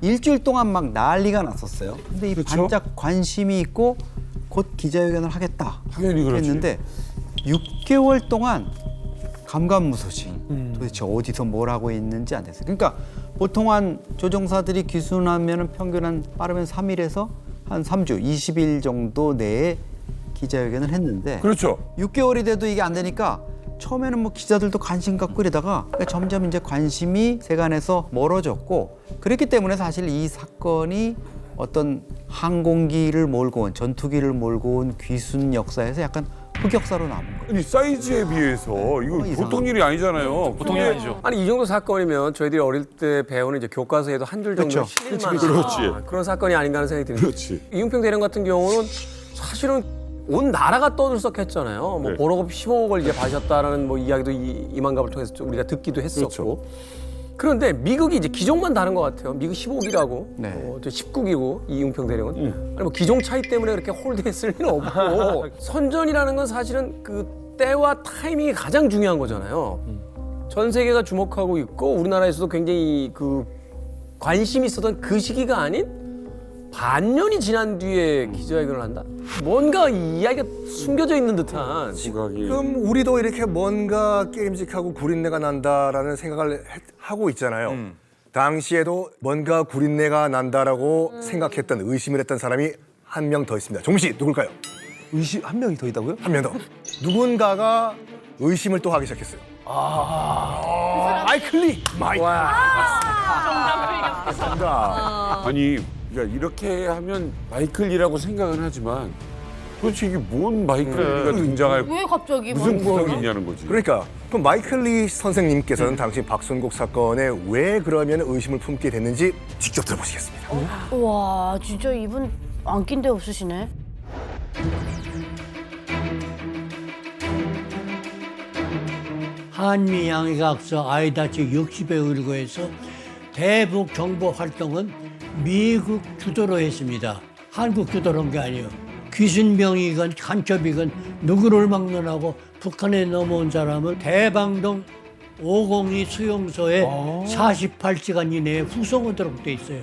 일주일 동안 막 난리가 났었어요. 근데 이 반짝 관심이 있고 곧 기자회견을 하겠다 당연히 그렇지. 했는데 6개월 동안 감감무소식. 도대체 어디서 뭘 하고 있는지 안 됐어요. 그러니까 보통 한 조종사들이 귀순하면 평균 한 빠르면 3일에서 한 3주, 20일 정도 내에 기자회견을 했는데 그렇죠. 6개월이 돼도 이게 안 되니까 처음에는 뭐 기자들도 관심 갖고 이러다가 점점 이제 관심이 세간에서 멀어졌고 그랬기 때문에 사실 이 사건이 어떤 항공기를 몰고 온 전투기를 몰고 온 귀순 역사에서 약간 흑역사로 남은 거예요. 아니 사이즈에 비해서 이거 보통 일이 아니잖아요. 보통 일이 아니죠. 아니 이 정도 사건이면 저희들이 어릴 때 배우는 이제 교과서에도 한 줄 정도 그렇죠. 실릴 만한 그렇지. 그런 사건이 아닌가 하는 생각이 듭니다. 그렇지. 이은평 대령 같은 경우는 사실은 온 나라가 떠들썩했잖아요. 뭐 네. 보러급 15억을 이제 받으셨다라는 뭐 이야기도 이만갑을 통해서 좀 우리가 듣기도 했었고. 그렇죠. 그런데 미국이 이제 기종만 다른 것 같아요. 미국 15기라고, 네. 저 19기고 이은평 대령은 아니 뭐 기종 차이 때문에 그렇게 홀대했을 리는 없고 선전이라는 건 사실은 그 때와 타이밍이 가장 중요한 거잖아요. 전 세계가 주목하고 있고 우리나라에서도 굉장히 그 관심이 있었던 그 시기가 아닌 반년이 지난 뒤에 기자회견을 한다? 뭔가 이 이야기가 숨겨져 있는 듯한. 그럼 우리도 이렇게 뭔가 깨림직하고 구린내가 난다라는 생각을 하고 있잖아요. 당시에도 뭔가 구린내가 난다라고 생각했던 의심을 했던 사람이 한 명 더 있습니다. 종민 씨 누굴까요? 의심 한 명이 더 있다고요? 한 명 더. 누군가가 의심을 또 하기 시작했어요. 마이클리. 아니 그러니까 이렇게 하면 마이클리라고 생각은 하지만 도대체 이게 뭔 마이클리가 등장할 왜 갑자기 무슨 뭐- 구석이 있냐는 거지. 그러니까 그럼 마이클리 선생님께서는 당시 박순국 사건에 왜 그러면 의심을 품게 됐는지 직접 들어보시겠습니다. 와 진짜 이분 안 낀 데 없으시네. 한미 양해각서 아이다치 60에 의뢰해서 대북 정보 활동은 미국 주도로 했습니다. 한국 주도로 한 게 아니에요. 귀순병이건 간첩이건 누구를 막론하고 북한에 넘어온 사람은 대방동 502 수용소에 48시간 이내에 후송하도록 돼 있어요.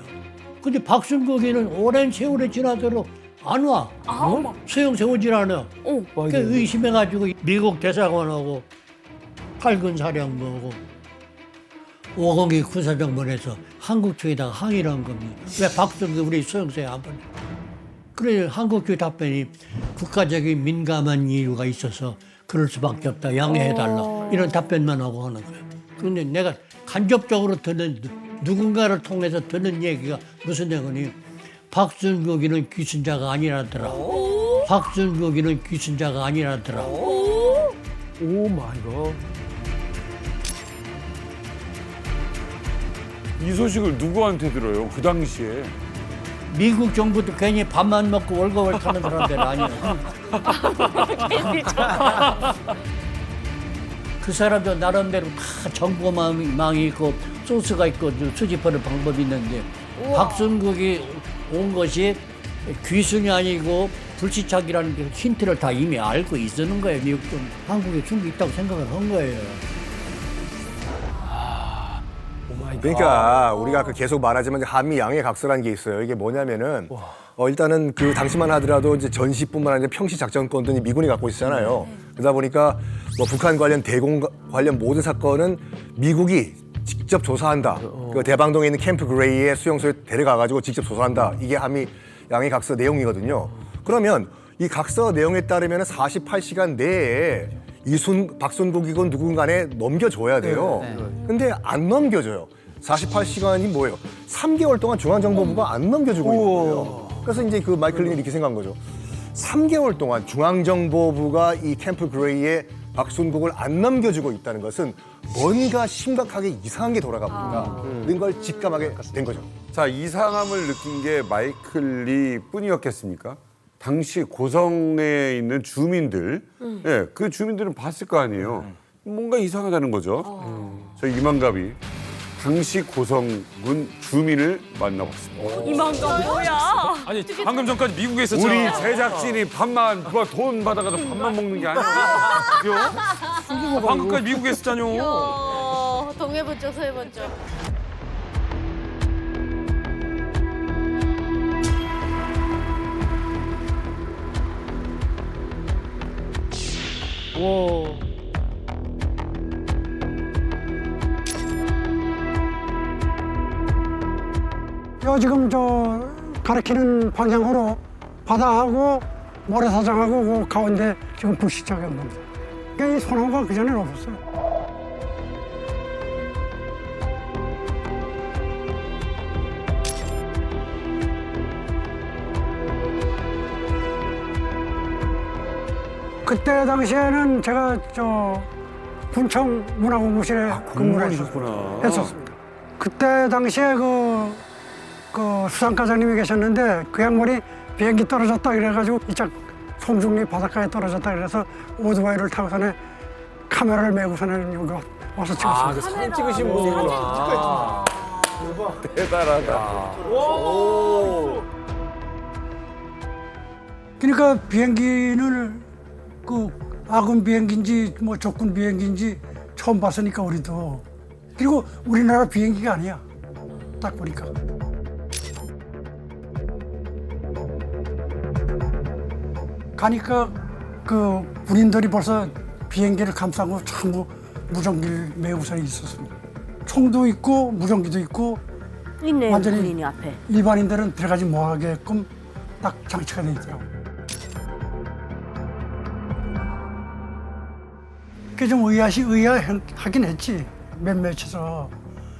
근데 박순국이는 오랜 세월이 지나도록 안 와. 수용소에 오질 않아. 그러니까 의심해가지고 미국 대사관하고 팔군 사령부하고 502 군사정보원에서 한국 측에다가 항의를 한 겁니다. 왜 박순국 우리 수용소에 안 보내? 그래 한국 측 답변이 국가적인 민감한 이유가 있어서 그럴 수밖에 없다. 양해해달라. 이런 답변만 하고 하는 거예요. 그런데 내가 간접적으로 듣는 누군가를 통해서 듣는 얘기가 무슨 내용이니 박순국이는 귀순자가 아니라더라. 박순국이는 귀순자가 아니라더라. 오 마이 갓. 이 소식을 누구한테 들어요? 그 당시에. 미국 정부도 괜히 밥만 먹고 월급을 타는 사람들 아니에요. 그 사람도 나름대로 다 정보망이 있고 소스가 있고 수집하는 방법이 있는데 박순국이 온 것이 귀순이 아니고 불시착이라는 그 힌트를 다 이미 알고 있었는 거예요. 미국 정부. 한국에 숨겨 있다고 생각을 한 거예요. 그러니까 우리가 그 계속 말하지만 한미 양해 각서라는 게 있어요. 이게 뭐냐면은 일단은 그 당시만 하더라도 이제 전시뿐만 아니라 평시 작전권도 미군이 갖고 있잖아요. 그러다 보니까 뭐 북한 관련 대공 관련 모든 사건은 미국이 직접 조사한다. 그 대방동에 있는 캠프 그레이의 수용소에 데려가가지고 직접 조사한다. 이게 한미 양해 각서 내용이거든요. 그러면 이 각서 내용에 따르면 48시간 내에 박순국이건 누군가에 넘겨줘야 돼요. 근데 안 넘겨줘요. 48시간이 뭐예요? 3개월 동안 중앙정보부가 안 넘겨주고 있는 거예요. 그래서 이제 그 마이클린이 이렇게 생각한 거죠. 3개월 동안 중앙정보부가 이 캠프 그레이에 박순국을 안 넘겨주고 있다는 것은 뭔가 심각하게 이상한 게 돌아가고 있다는 걸 직감하게 된 거죠. 자, 이상함을 느낀 게 마이클리 뿐이었겠습니까? 당시 고성에 있는 주민들, 예, 그 주민들은 봤을 거 아니에요. 뭔가 이상하다는 거죠. 저희 이만갑이 당시 고성군 주민을 만나봤습니다. 이만감 뭐야? 아니 방금 전까지 미국에 있었잖아. 우리 제작진이 밥만 돈 받아가도 밥만 먹는 게 아니야. 방금까지 미국에 있었잖요. 동해번쩍 서해번쩍. 와. 요 지금 저 가리키는 방향으로 바다하고 모래사장하고 그 가운데 지금 불시착이 없는 겁니다. 그러니까 이 소나무가 그전에는 없었어요. 그때 당시에는 제가 저 군청 문화공무실에 근무를 했었습니다. 그때 당시에 그 수상과장님이 계셨는데 그 양반이 비행기 떨어졌다 그래가지고 이짝 송중리 바닷가에 떨어졌다 그래서 오토바이를 타고서는 카메라를 메고서는 여기 와서 찍었습니다. 그 사진 찍으신 분이구나. 대단하다. 그러니까 비행기는 그 아군 비행기인지 뭐 적군 비행기인지 처음 봤으니까 우리도. 그리고 우리나라 비행기가 아니야. 딱 보니까. 가니까 그 군인들이 벌써 비행기를 감싸고 전부 무전기를 메고서 있었습니다. 총도 있고 무전기도 있고 있네요. 완전히 군인이 앞에. 일반인들은 들어가지 못하게끔 딱 장치가 돼 있더라고요. 그게 좀 의아하긴 했지. 몇몇에서.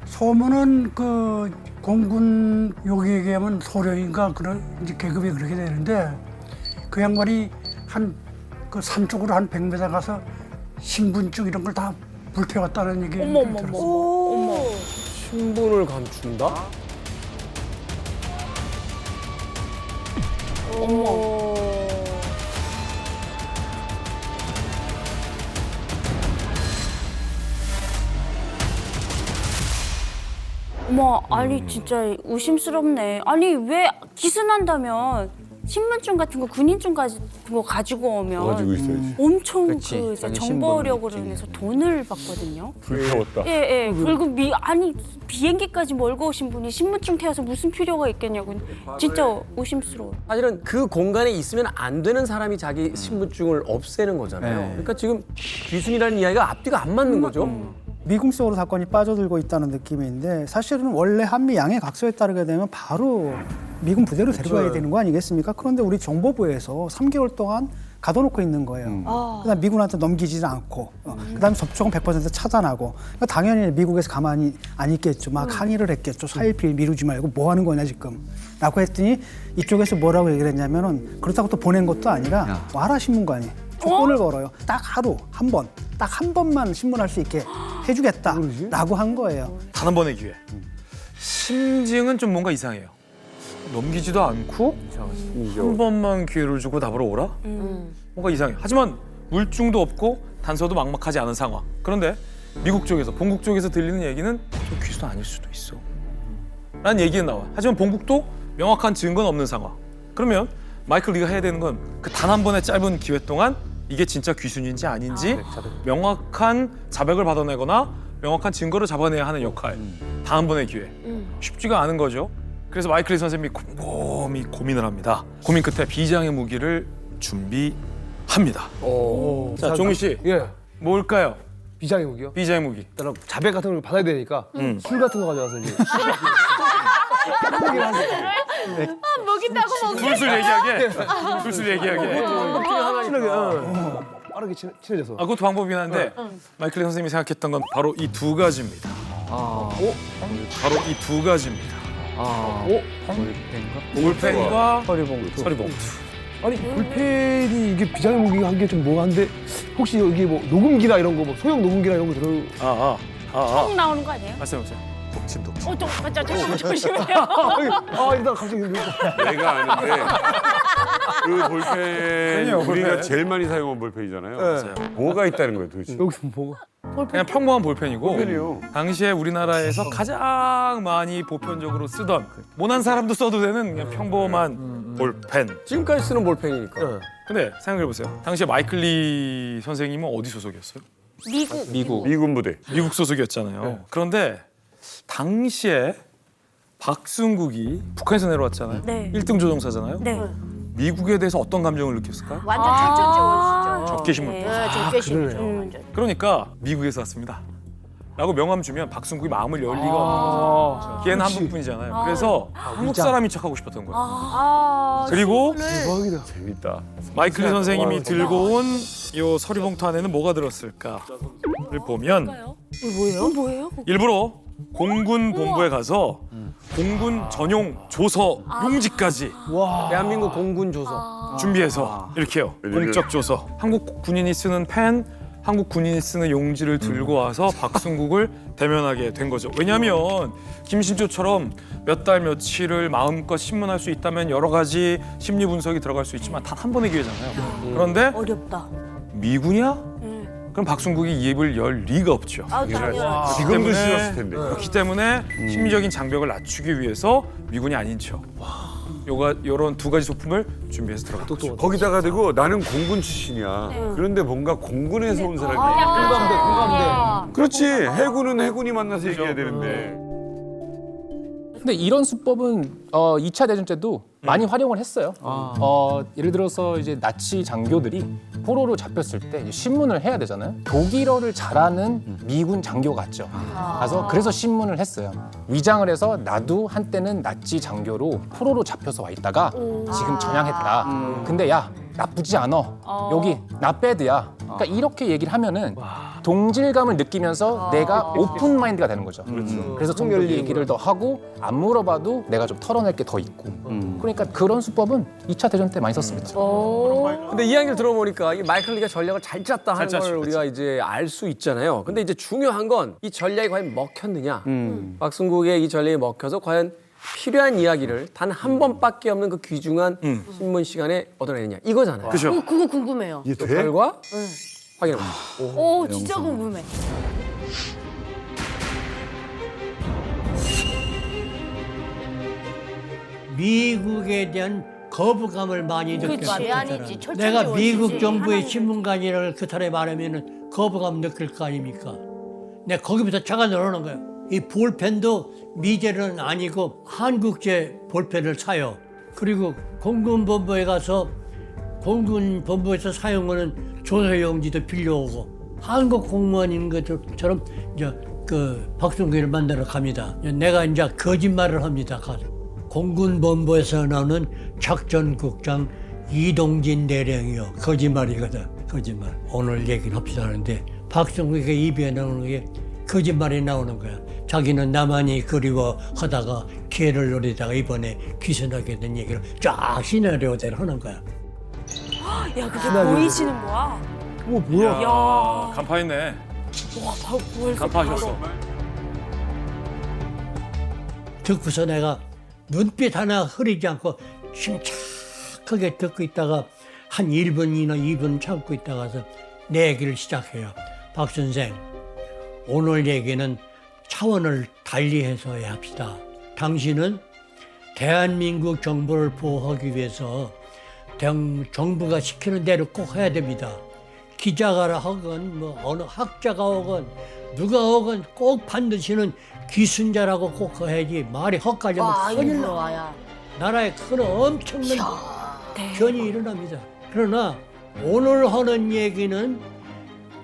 소문은 그 공군 요기에 하면 소령인가 그런 이제 계급이 그렇게 되는데 그 양반이 한 그 산 쪽으로 한 100m 가서 신분증 이런 걸 다 불태웠다는 얘기 들었어요. 어머. 신분을 감춘다? 어머. 어머, 아니 진짜 의심스럽네. 아니 왜 기순한다면 신분증 같은 거, 군인증 같은 거 가지고 오면 가지고 있어야지. 엄청 그치, 그 이제 자기 정보력으로 인해서 돈을 받거든요. 불태웠다. 예. 그리고 아니 비행기까지 몰고 오신 분이 신분증 태워서 무슨 필요가 있겠냐고. 진짜 의심스러워. 사실은 그 공간에 있으면 안 되는 사람이 자기 신분증을 없애는 거잖아요. 네. 그러니까 지금 귀순이라는 이야기가 앞뒤가 안 맞는 거죠. 미궁 속으로 사건이 빠져들고 있다는 느낌인데 사실은 원래 한미 양해 각서에 따르게 되면 바로 미군 부대로 데려가야 되는 거 아니겠습니까? 그런데 우리 정보부에서 3개월 동안 가둬놓고 있는 거예요. 그다음 미군한테 넘기지 않고 그다음에 접촉은 100% 차단하고 그러니까 당연히 미국에서 가만히 안 있겠죠. 막 항의를 했겠죠. 4.18 미루지 말고 뭐 하는 거냐 지금 라고 했더니 이쪽에서 뭐라고 얘기를 했냐면은 그렇다고 또 보낸 것도 아니라 와라 신문관이 조건을 걸어요. 딱 하루 한 번, 딱 한 번만 신문할 수 있게 해주겠다라고 한 거예요. 단 한 번의 기회. 심증은 좀 뭔가 이상해요. 넘기지도 않고 한 번만 기회를 주고 답으러 오라? 뭔가 이상해. 하지만 물증도 없고 단서도 막막하지 않은 상황. 그런데 미국 쪽에서, 본국 쪽에서 들리는 얘기는 저 귀순 아닐 수도 있어. 라는 얘기는 나와. 하지만 본국도 명확한 증거는 없는 상황. 그러면 마이클 리가 해야 되는 건 그 단 한 번의 짧은 기회 동안 이게 진짜 귀순인지 아닌지 명확한 자백을 받아내거나 명확한 증거를 잡아내야 하는 역할. 단 한 번의 기회. 쉽지가 않은 거죠. 그래서 마이클 리 선생님이 곰곰이 고민을 합니다. 고민 끝에 비장의 무기를 준비합니다. 자, 종희 씨. 예. 뭘까요? 비장의 무기요? 비장의 무기. 일단 자백 같은 걸 받아야 되니까 술 같은 거 가져와서 이제 먹인다고 먹이. 술술 얘기하게. 술술 얘기하게. 빠르게 친해져서. 아, 그것도 방법이긴 한데 마이클 리 선생님이 생각했던 건 바로 이 두 가지입니다. 바로 이 두 가지입니다. 볼펜과 서리봉투. 아니 볼펜이 이게 비장의 무기가 한 게 좀 뭐한데 혹시 여기 뭐 녹음기나 이런 거 뭐 소형 녹음기나 이런 거 들어? 총 나오는 거 아니에요? 맞습니다. 독침. 조심해요. 일단 갑자기 내가 아는데 그 볼펜 아니요, 우리가 볼펜. 제일 많이 사용한 볼펜이잖아요. 맞아요. 뭐가 있다는 거예요, 도대체? 여기 뭐가? 그냥 평범한 볼펜이고 볼펜이요. 당시에 우리나라에서 가장 많이 보편적으로 쓰던 모난 사람도 써도 되는 그냥 평범한 볼펜. 지금까지 쓰는 볼펜이니까. 근데 생각해보세요. 당시에 마이클 리 선생님은 어디 소속이었어요? 미국. 미군 부대. 미국 소속이었잖아요. 그런데 당시에 박순국이 북한에서 내려왔잖아요. 네. 1등 조종사잖아요. 네. 미국에 대해서 어떤 감정을 느꼈을까요? 완전 철저지원시죠. 적개심을. 적개심. 그러니까 미국에서 왔습니다. 라고 명함 주면 박순국이 마음을 열 리가 없는 거죠. 걔는 한국분이잖아요. 그래서 한국 사람인 척하고 싶었던 거예요. 그리고 재밌다. 마이클 리 선생님이 들고 온 이 서류 봉투 안에는 뭐가 들었을까를 보면 뭐예요? 일부러 공군 본부에 가서 공군 전용 조서 용지까지 대한민국 공군 조서 준비해서 이렇게요. 공적 조서. 한국 군인이 쓰는 펜, 한국 군인이 쓰는 용지를 들고 와서 박순국을 대면하게 된 거죠. 왜냐하면 김신조처럼 몇 달 며칠을 마음껏 신문할 수 있다면 여러 가지 심리 분석이 들어갈 수 있지만 단 한 번의 기회잖아요. 그런데 어렵다. 미군이야? 그럼 박순국이 입을 열 리가 없죠. 당연하죠. 지금도 싫었을 텐데. 그렇기 때문에 심리적인 장벽을 낮추기 위해서 미군이 아닌 척. 요런 두 가지 소품을 준비해서 들어갔죠. 거기다가 대고 나는 공군 출신이야. 그런데 뭔가 공군에서 온 사람이 공감대. 그렇지. 해군은 해군이 만나서 얘기해야 되는데. 근데 이런 수법은 2차 대전 때도 많이 활용을 했어요. 예를 들어서 이제 나치 장교들이 포로로 잡혔을 때 이제 신문을 해야 되잖아요. 독일어를 잘하는 미군 장교가 갔죠. 가서 그래서 신문을 했어요. 위장을 해서 나도 한때는 나치 장교로 포로로 잡혀서 와 있다가 지금 전향했다. 근데 야 나쁘지 않아. 여기 나배드야. 그러니까 이렇게 얘기를 하면은 동질감을 느끼면서 내가 오픈 마인드가 되는 거죠. 그래서 좀 더 얘기를 더 하고 안 물어봐도 내가 좀 털어낼 게 더 있고. 그러니까 그런 수법은 2차 대전 때 많이 썼습니다. 근데 이야기를 들어보니까 이 마이클 리가 전략을 잘 짰다 하는 잘 걸 짰죠, 우리가 이제 알 수 있잖아요. 근데 이제 중요한 건 이 전략이 과연 먹혔느냐. 박순국의 이 전략이 먹혀서 과연 필요한 이야기를 단 한 번밖에 없는 그 귀중한 신문 시간에 얻어내느냐 이거잖아요. 그죠? 그거 궁금해요. 이게 그 돼? 결과 네. 확인해봅니다. 오, 진짜 궁금해. 미국에 대한 거부감을 많이 그게 느꼈어요. 말이 아니지. 내가 미국 철저지원시지. 정부의 하나는 신문관이라는 그 사람이 말하면 거부감 느낄 거 아닙니까? 내가 거기부터 차가 늘어난 거예요. 이 볼펜도 미제는 아니고 한국제 볼펜을 사요. 그리고 공군본부에 가서 공군본부에서 사용하는 조서용지도 빌려오고 한국 공무원인 것처럼 이제 그 박순국을 만나러 갑니다. 내가 이제 거짓말을 합니다. 가서. 공군본부에서 나오는 작전국장 이동진 대령이요. 거짓말이거든. 거짓말. 오늘 얘기를 합시다 하는데 박순국의 입에 나오는 게 거짓말이 나오는 거야. 자기는 남한이 그리워하다가 기회를 노리다가 이번에 귀순하게 된 얘기를 쫙 시나리오대로 하는 거야. 야, 그게 보이시는 거야? 뭐야? 야, 간파했네. 와, 벌써 간파하셨어. 듣고서 내가 눈빛 하나 흐리지 않고 침착하게 듣고 있다가 한 1분이나 2분 참고 있다가서 내 얘기를 시작해요. 박 선생, 오늘 얘기는 차원을 달리해서 해야 합시다. 당신은 대한민국 정부를 보호하기 위해서 정부가 시키는 대로 꼭 해야 됩니다. 기자가 하건 뭐 어느 학자가 오건 누가 오건 꼭 반드시는 기순자라고 꼭 해야지. 말이 헛갈리면 큰일 나. 나라에 큰 엄청난 변이 일어납니다. 그러나 오늘 하는 얘기는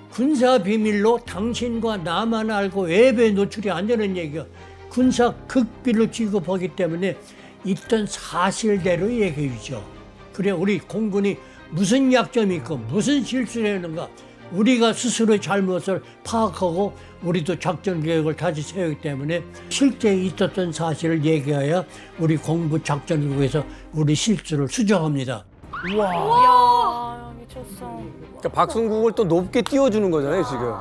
군사 비밀로 당신과 나만 알고 외부에 노출이 안 되는 얘기야. 군사 극비로 취급하기 때문에 있던 사실대로 얘기해 주죠. 그래 우리 공군이 무슨 약점이 있고 무슨 실수를 했는가 우리가 스스로의 잘못을 파악하고 우리도 작전 계획을 다시 세우기 때문에 실제 있었던 사실을 얘기해야 우리 공부 작전국에서 우리 실수를 수정합니다. 와, 미쳤어. 그러니까 박순국을 또 높게 띄워주는 거잖아요 지금.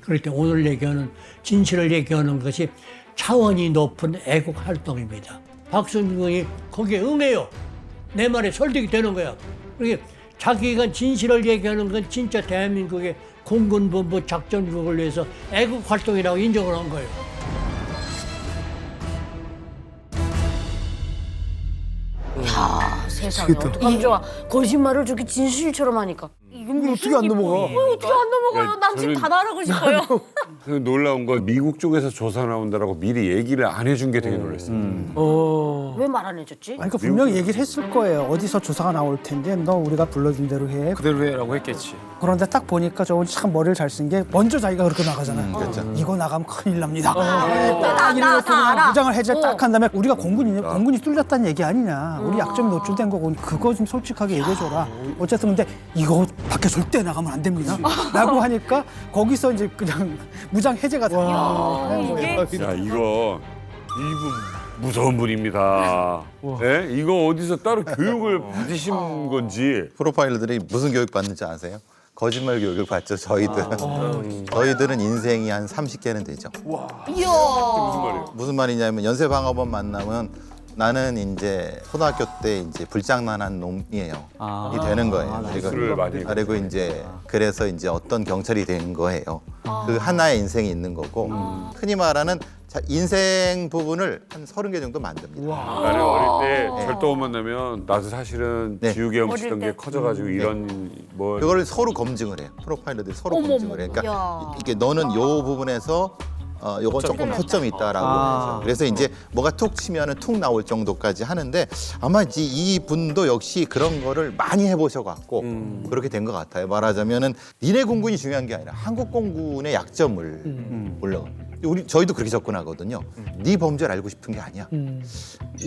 그럴 때 오늘 얘기하는 진실을 얘기하는 것이 차원이 높은 애국 활동입니다. 박순국이 거기에 응해요. 내 말에 설득이 되는 거야. 그러니까 자기가 진실을 얘기하는 건 진짜 대한민국의 공군본부 작전국을 위해서 애국 활동이라고 인정을 한 거예요. 야, 세상에 어떡하면 좋아. 거짓말을 저렇게 진실처럼 하니까. 이건 어떻게 안 넘어가? 어떻게 안 넘어가요? 난 지금 다 말하고 싶어요. 그 놀라운 건 미국 쪽에서 조사 나온다라고 미리 얘기를 안 해준 게 되게 놀랐어요. 왜 말 안 해줬지? 아니, 그러니까 분명히 얘기를 했을 거예요. 어디서 조사가 나올 텐데 너 우리가 불러준 대로 해. 그대로 해라고 했겠지. 그런데 딱 보니까 저건 참 머리를 잘 쓴 게 먼저 자기가 그렇게 나가잖아요. 이거 나가면 큰일 납니다. 딱 이래놓고 알아. 무장을 해제 딱 한 다음에 우리가 공군이냐? 공군이 뚫렸다는 얘기 아니냐. 우리 약점이 노출된 거고 그거 좀 솔직하게 얘기해줘라. 어쨌든 근데 이거 밖에 절대 나가면 안 됩니다. 라고 하니까 거기서 이제 그냥 무장 해제가 된 거예요. 야, 이거 이분 무서운 분입니다. 네? 이거 어디서 따로 교육을 받으신 건지. 프로파일러들이 무슨 교육 받는지 아세요? 거짓말 교육을 받죠. 저희들은 인생이 한 30개는 되죠. 이야. 무슨 말이에요? 무슨 말이냐면 연쇄방어범 만나면 나는 이제 초등학교 때 이제 불장난한 놈이에요. 이 되는 거예요. 술을 많이 그리고 이제 그래서 이제 어떤 경찰이 된 거예요. 그 하나의 인생이 있는 거고 흔히 말하는 인생 부분을 한 30개 정도 만듭니다. 나는 어릴 때 절도범 만나면 나도 사실은 지우개형 치던 게 커져가지고 이런 뭐 그걸 서로 검증을 해요. 프로파일러들이 서로 검증을 해요. 그러니까 이게 너는 요 부분에서 요건 조금 허점이 있다라고 해서 그래서 이제 뭐가 툭 치면은 툭 나올 정도까지 하는데 아마 이 분도 역시 그런 거를 많이 해보셔갖고 그렇게 된 것 같아요. 말하자면은 니네 공군이 중요한 게 아니라 한국 공군의 약점을 올려. 저희도 그렇게 접근하거든요. 네 범죄를 알고 싶은 게 아니야.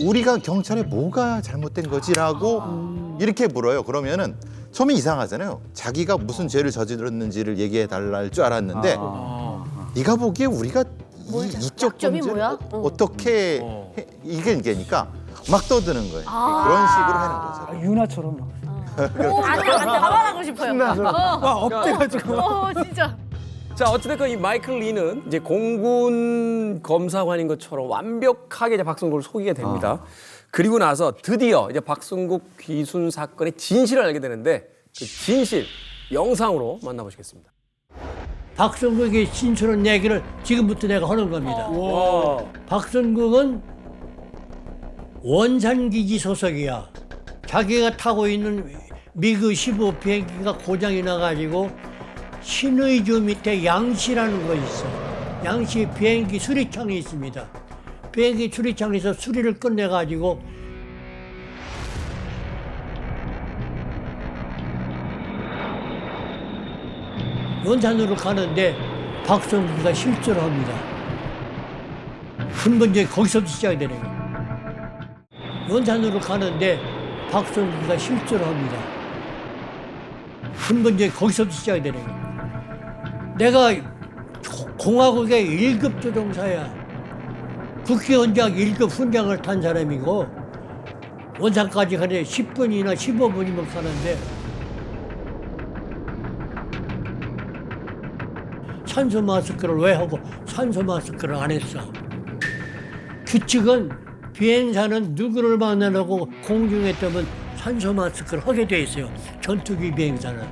우리가 경찰에 뭐가 잘못된 거지라고 이렇게 물어요. 그러면은 처음에 이상하잖아요. 자기가 무슨 죄를 저질렀는지를 얘기해 달랄 줄 알았는데 네가 보기에 우리가 이쪽 범죄를 어떻게 이게니까 막 떠드는 거예요. 그런 식으로 하는 거죠. 유나처럼. 다 말하고 싶어요. 업돼가지고. 진짜. 자, 어찌됐건 이 마이클 리는 이제 공군 검사관인 것처럼 완벽하게 이제 박순국을 속이게 됩니다. 그리고 나서 드디어 이제 박순국 귀순 사건의 진실을 알게 되는데 그 진실 영상으로 만나보시겠습니다. 박순국의 진술한 얘기를 지금부터 내가 하는 겁니다. 박순국은 원산기지 소속이야. 자기가 타고 있는 미그 15 비행기가 고장이 나가지고 신의주 밑에 양시라는 곳이 있어. 양시 비행기 수리창이 있습니다. 비행기 수리창에서 수리를 끝내가지고 원산으로 가는데 박순국이가 실수를 합니다. 근본적인 거기서부터 시작이 되는 거예요. 원산으로 가는데 박순국이가 실수를 합니다. 근본적인 거기서부터 시작이 되는 거예요. 내가 공화국의 1급 조종사야. 국기훈장 1급 훈장을 탄 사람이고 원산까지 가는데 10분이나 15분이면 가는데 산소 마스크를 왜 하고 산소 마스크를 안 했어? 규칙은 비행사는 누구를 만나려고 공중에 뜨면 산소 마스크를 하게 돼 있어요. 전투기 비행사는.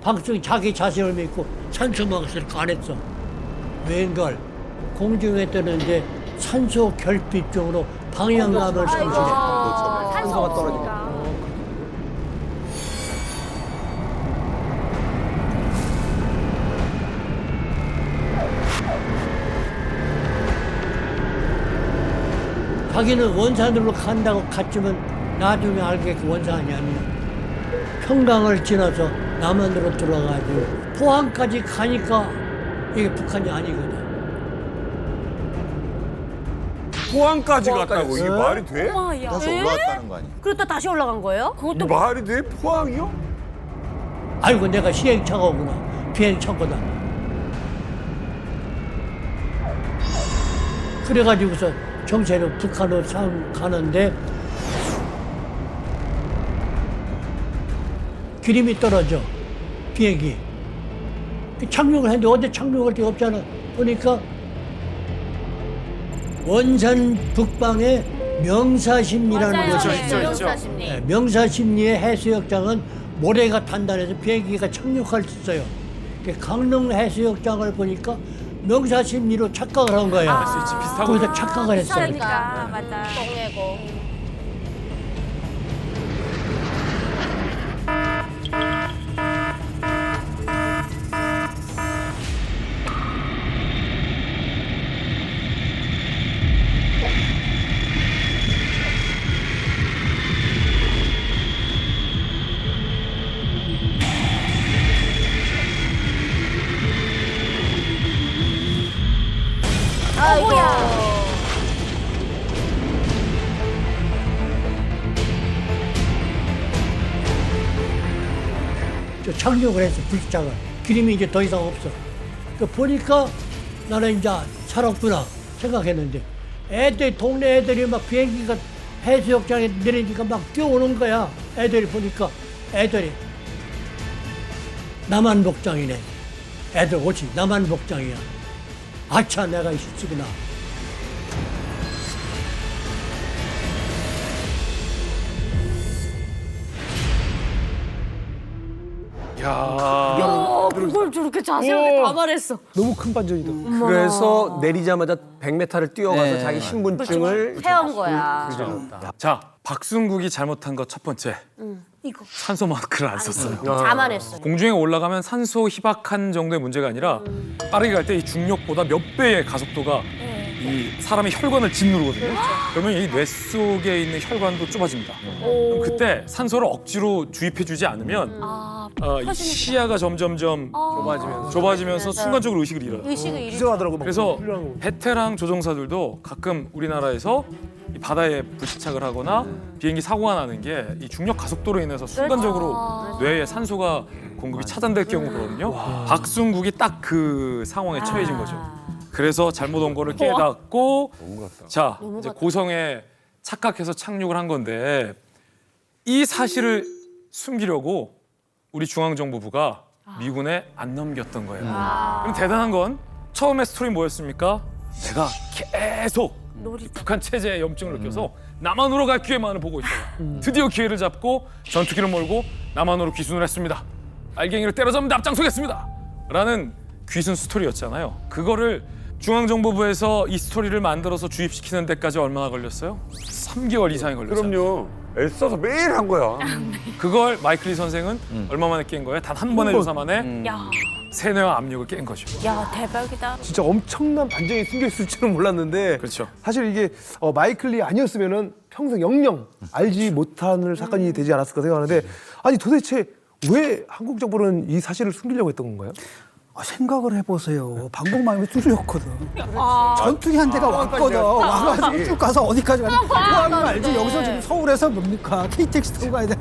박순국이 자기 자신을 믿고 산소 마스크를 안 했어. 웬걸 공중에 뜨는데 산소 결핍 쪽으로 방향감을 상실해. 산소가 떨어지니까. 자기는 원산으로 간다고 갔지만 나중에 알겠고 원산이 아니야. 평강을 지나서 남한으로 들어가지고 포항까지 가니까 이게 북한이 아니거든. 포항까지 갔다고 이게 말이 돼? 다시 올라왔다는 거 아니에요? 그랬다 다시 올라간 거예요? 그것도 말이 돼? 포항이요? 아이고 내가 시행착오구나. 비행착오다. 그래가지고서 정체로 북한으로 가는데 기름이 떨어져 비행기. 착륙을 했는데 어디 착륙할 데가 없잖아. 보니까 원산 북방에 명사심리라는 곳이 있어요. 네, 명사심리의 해수욕장은 모래가 단단해서 비행기가 착륙할 수 있어요. 강릉 해수욕장을 보니까 명사심리로 착각을 한 거야. 거기서 착각을 했어요. 그러니까 맞아. 똥내고. 저 착륙을 했어, 불시착을. 기름이 이제 더 이상 없어. 그 보니까 나는 이제 살았구나 생각했는데 애들, 동네 애들이 막 비행기가 해수욕장에 내리니까 막 뛰어오는 거야. 애들이 보니까 애들이 남한 복장이네. 애들 옷이 남한 복장이야. 아차, 내가 실수구나. 야, 그걸 저렇게 자세하게 다 말했어. 너무 큰 반전이다. 그래서 내리자마자 100m를 뛰어가서 네. 자기 신분증을 태운 거야. 자, 박순국이 잘못한 것 첫 번째. 이거. 산소 마스크를 안 썼어요. 자만했어요. 공중에 올라가면 산소 희박한 정도의 문제가 아니라 빠르게 갈 때 이 중력보다 몇 배의 가속도가 이 사람의 혈관을 짓누르거든요. 그러면 이 뇌 속에 있는 혈관도 좁아집니다. 그럼 그때 산소를 억지로 주입해주지 않으면 이 시야가 점점점 좁아지면서 순간적으로 의식을 잃어요. 의식을 잃어. 기절하더라고. 그래서 베테랑 조종사들도 가끔 우리나라에서 이 바다에 불시착을 하거나 비행기 사고가 나는 게 이 중력 가속도로 인해서 순간적으로 뇌에 산소가 공급이 차단될 경우거든요. 박순국이 딱 그 상황에 처해진 거죠. 그래서 잘못 온 거를 깨닫고 자 이제 고성에 착각해서 착륙을 한 건데 이 사실을 숨기려고 우리 중앙정보부가 미군에 안 넘겼던 거예요. 그럼 대단한 건 처음에 스토리 뭐였습니까? 내가 계속 북한 체제에 염증을 느껴서 남한으로 갈 기회만을 보고 있다가 드디어 기회를 잡고 전투기를 몰고 남한으로 귀순을 했습니다. 알갱이를 때려잡는데 앞장서겠습니다. 라는 귀순 스토리였잖아요. 그거를 중앙정보부에서 이 스토리를 만들어서 주입시키는 데까지 얼마나 걸렸어요? 3개월 이상이 걸렸어요. 그럼요. 애써서 매일 한 거야. 그걸 마이클 리 선생은 얼마 만에 깬 거예요? 단 한 번의 조사 만에 야, 세뇌와 압력을 깬 거죠. 야 대박이다. 진짜 엄청난 반전이 숨겨 있을 줄은 몰랐는데 그렇죠. 사실 이게 마이클 리 아니었으면은 평생 영영 알지 못하는 사건이 되지 않았을까 생각하는데 아니 도대체 왜 한국 정부는 이 사실을 숨기려고 했던 건가요? 생각을 해보세요. 방공망이 뚫렸거든. 전투기 한 대가 왔거든. 와가지고 쭉 가서 어디까지 가냐. 포항은 알지? 여기서 지금 서울에서 뭡니까? KTX 타고 가야 돼.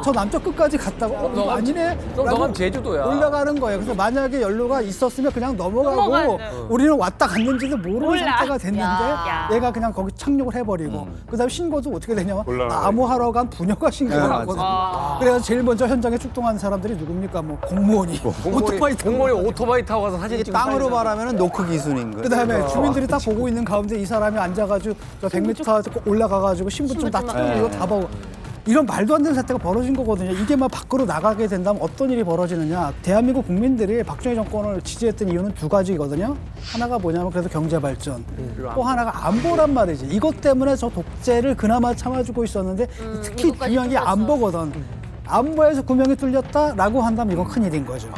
저 남쪽 끝까지 갔다가 이거 아니네? 그럼 너가 제주도야. 올라가는 거예요. 그래서 만약에 연료가 있었으면 그냥 넘어가고 우리는 왔다 갔는지도 모르는 상태가 됐는데 얘가 그냥 거기 착륙을 해버리고 그다음에 신고도 어떻게 되냐면 나무하러 간 부녀가 신고를 하거든요. 그래서 제일 먼저 현장에 출동한 사람들이 누굽니까? 뭐 공무원이 오토바이 타고 가서 사진 찍고 땅으로 말하면 노크 기순인 거예요. 그다음에 주민들이 딱 보고 있는 가운데 이 사람이 앉아가지고 저 100m 올라가가지고 신분증 다 찍고 다 보고 이런 말도 안 되는 사태가 벌어진 거거든요. 이게 막 밖으로 나가게 된다면 어떤 일이 벌어지느냐. 대한민국 국민들이 박정희 정권을 지지했던 이유는 두 가지거든요. 하나가 뭐냐면 그래도 경제 발전. 또 하나가 안보란 말이지. 이것 때문에 저 독재를 그나마 참아주고 있었는데 특히 중요한 게 안보거든. 안보에서 구멍이 뚫렸다라고 한다면 이건 큰일인 거죠.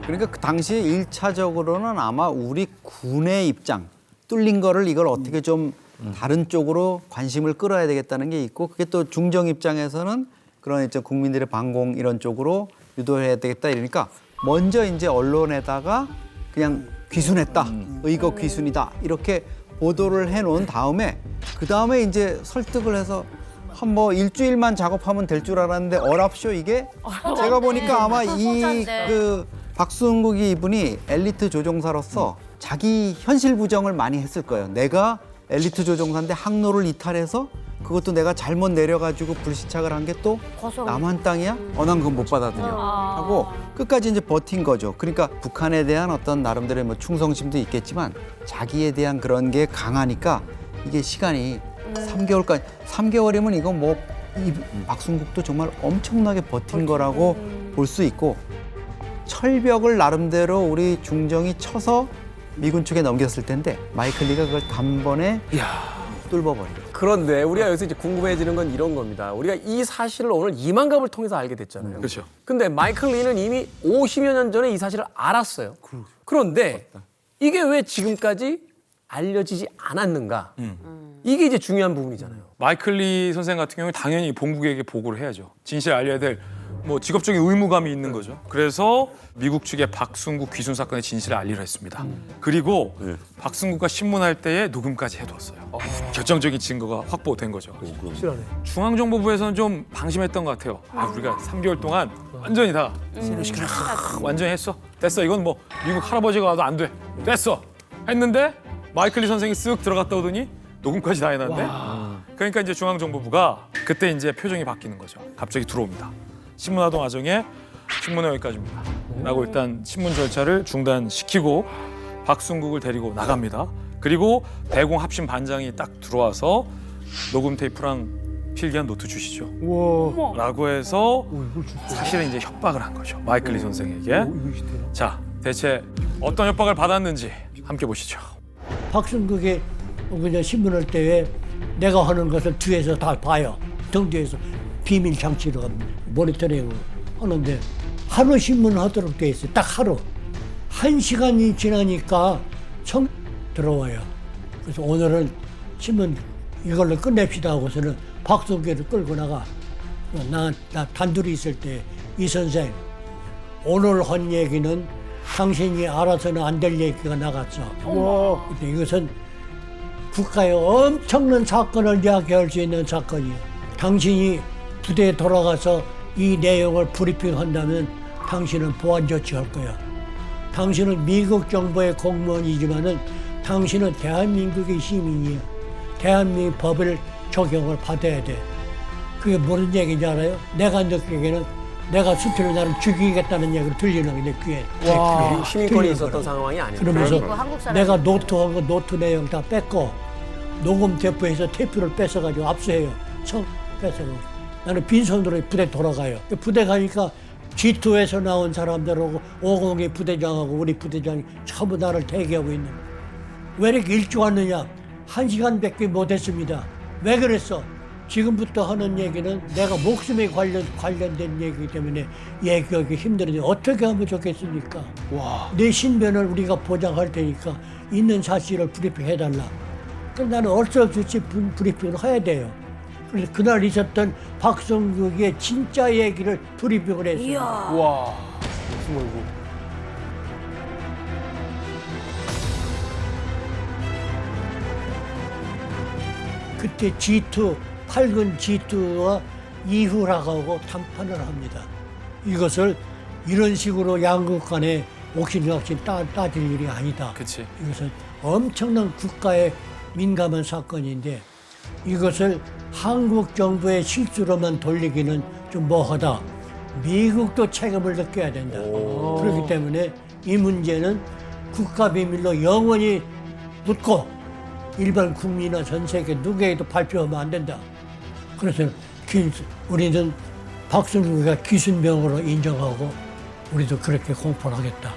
그러니까 그 당시에 1차적으로는 아마 우리 군의 입장, 뚫린 거를 이걸 어떻게 좀 다른 쪽으로 관심을 끌어야 되겠다는 게 있고 그게 또 중정 입장에서는 그런 이제 국민들의 방공 이런 쪽으로 유도해야 되겠다 이러니까 먼저 이제 언론에다가 그냥 귀순했다, 의거 귀순이다 이렇게 보도를 해놓은 다음에 그 다음에 이제 설득을 해서 한 뭐 일주일만 작업하면 될 줄 알았는데 어랍쇼 이게 제가 보니까 아마 이 그 박순국이 이분이 엘리트 조종사로서 자기 현실 부정을 많이 했을 거예요. 내가 엘리트 조종사인데 항로를 이탈해서 그것도 내가 잘못 내려가지고 불시착을 한 게 또 남한 땅이야? 난 그건 못 받아들여 하고 끝까지 이제 버틴 거죠. 그러니까 북한에 대한 어떤 나름대로의 뭐 충성심도 있겠지만 자기에 대한 그런 게 강하니까 이게 시간이 3개월까지 3개월이면 이건 뭐 이 박순국도 정말 엄청나게 버틴 거라고 볼 수 있고 철벽을 나름대로 우리 중정이 쳐서 미군 측에 넘겼을 텐데 마이클리가 그걸 단번에 뚫어버린 거예요. 그런데 우리가 여기서 이제 궁금해지는 건 이런 겁니다. 우리가 이 사실을 오늘 이만갑을 통해서 알게 됐잖아요. 그렇죠. 근데 마이클 리는 이미 50여 년 전에 이 사실을 알았어요. 그런데 이게 왜 지금까지 알려지지 않았는가? 이게 이제 중요한 부분이잖아요. 마이클 리 선생 같은 경우는 당연히 본국에게 보고를 해야죠. 진실을 알려야 될 뭐 직업적인 의무감이 있는 거죠. 그래서 미국 측에 박순국 귀순 사건의 진실을 알리려 했습니다. 그리고 박순국과 신문할 때에 녹음까지 해두었어요. 결정적인 증거가 확보된 거죠. 실화네. 중앙정보부에서는 좀 방심했던 것 같아요. 우리가 3개월 동안 완전히 다 완전히 했어. 됐어. 이건 뭐 미국 할아버지가 와도 안 돼. 됐어. 했는데 마이클 리 선생이 쓱 들어갔다 오더니 녹음까지 다 해놨는데 그러니까 이제 중앙정보부가 그때 이제 표정이 바뀌는 거죠. 갑자기 들어옵니다. 신문화동 아정에 신문은 여기까지입니다. 라고 일단 신문 절차를 중단시키고 박순국을 데리고 나갑니다. 그리고 대공 합심 반장이 딱 들어와서 녹음 테이프랑 필기한 노트 주시죠. 우와. 라고 해서 사실은 이제 협박을 한 거죠. 마이클 리 선생에게. 자, 대체 어떤 협박을 받았는지 함께 보시죠. 박순국이 그냥 신문할 때에 내가 하는 것을 뒤에서 다 봐요. 등 뒤에서 비밀 장치로 모니터링을 하는데 하루 신문 하도록 돼 있어요. 딱 하루. 1시간이 지나니까 청 들어와요. 그래서 오늘은 신문 이걸로 끝냅시다 하고서는 박순국을 끌고 나가. 나 단둘이 있을 때 이 선생 오늘 한 얘기는 당신이 알아서는 안 될 얘기가 나갔어. 근데 이것은 국가의 엄청난 사건을 이야기할 수 있는 사건이에요. 당신이 부대에 돌아가서 이 내용을 브리핑한다면 당신은 보안 조치할 거야. 당신은 미국 정부의 공무원이지만은 당신은 대한민국의 시민이야. 대한민국 법을 적용을 받아야 돼. 그게 무슨 얘기인지 알아요? 내가 느끼기에는 내가 수트를 나를 죽이겠다는 얘기를 들리는 게 내 귀에. 와, 시민권이 있었던 상황이 아니에요. 그러면서 내가 노트한 거 노트 내용 다 뺐고 녹음 테이프에서 테이프를 뺏어가지고 압수해요. 청 뺏어가지고. 나는 빈손으로 부대 돌아가요. 부대 가니까 G2에서 나온 사람들하고 502 부대장하고 우리 부대장이 전부 나를 대기하고 있는 거예요. 왜 이렇게 일찍 왔느냐? 1시간밖에 못했습니다. 왜 그랬어? 지금부터 하는 얘기는 내가 목숨에 관련된 얘기이기 때문에 얘기하기 힘들은데 어떻게 하면 좋겠습니까? 내 신변을 우리가 보장할 테니까 있는 사실을 브리핑해달라. 그럼 나는 어쩔 수 없이 브리핑을 해야 돼요. 그래서 그날 있었던 박순국의 진짜 얘기를 브리핑을 했어요. 와, 무슨 말고? 그때 G2, 8군 G2와 이후락하고談판을 합니다. 이것을 이런 식으로 양국 간에 옥신각신 따질 일이 아니다. 그치. 이것은 엄청난 국가의 민감한 사건인데 이것을 한국 정부의 실수로만 돌리기는 좀 뭐하다. 미국도 책임을 느껴야 된다. 그렇기 때문에 이 문제는 국가비밀로 영원히 묻고 일반 국민이나 전 세계 누구에게도 발표하면 안 된다. 그래서 우리는 박순국이가 귀순병으로 인정하고 우리도 그렇게 공포를 하겠다.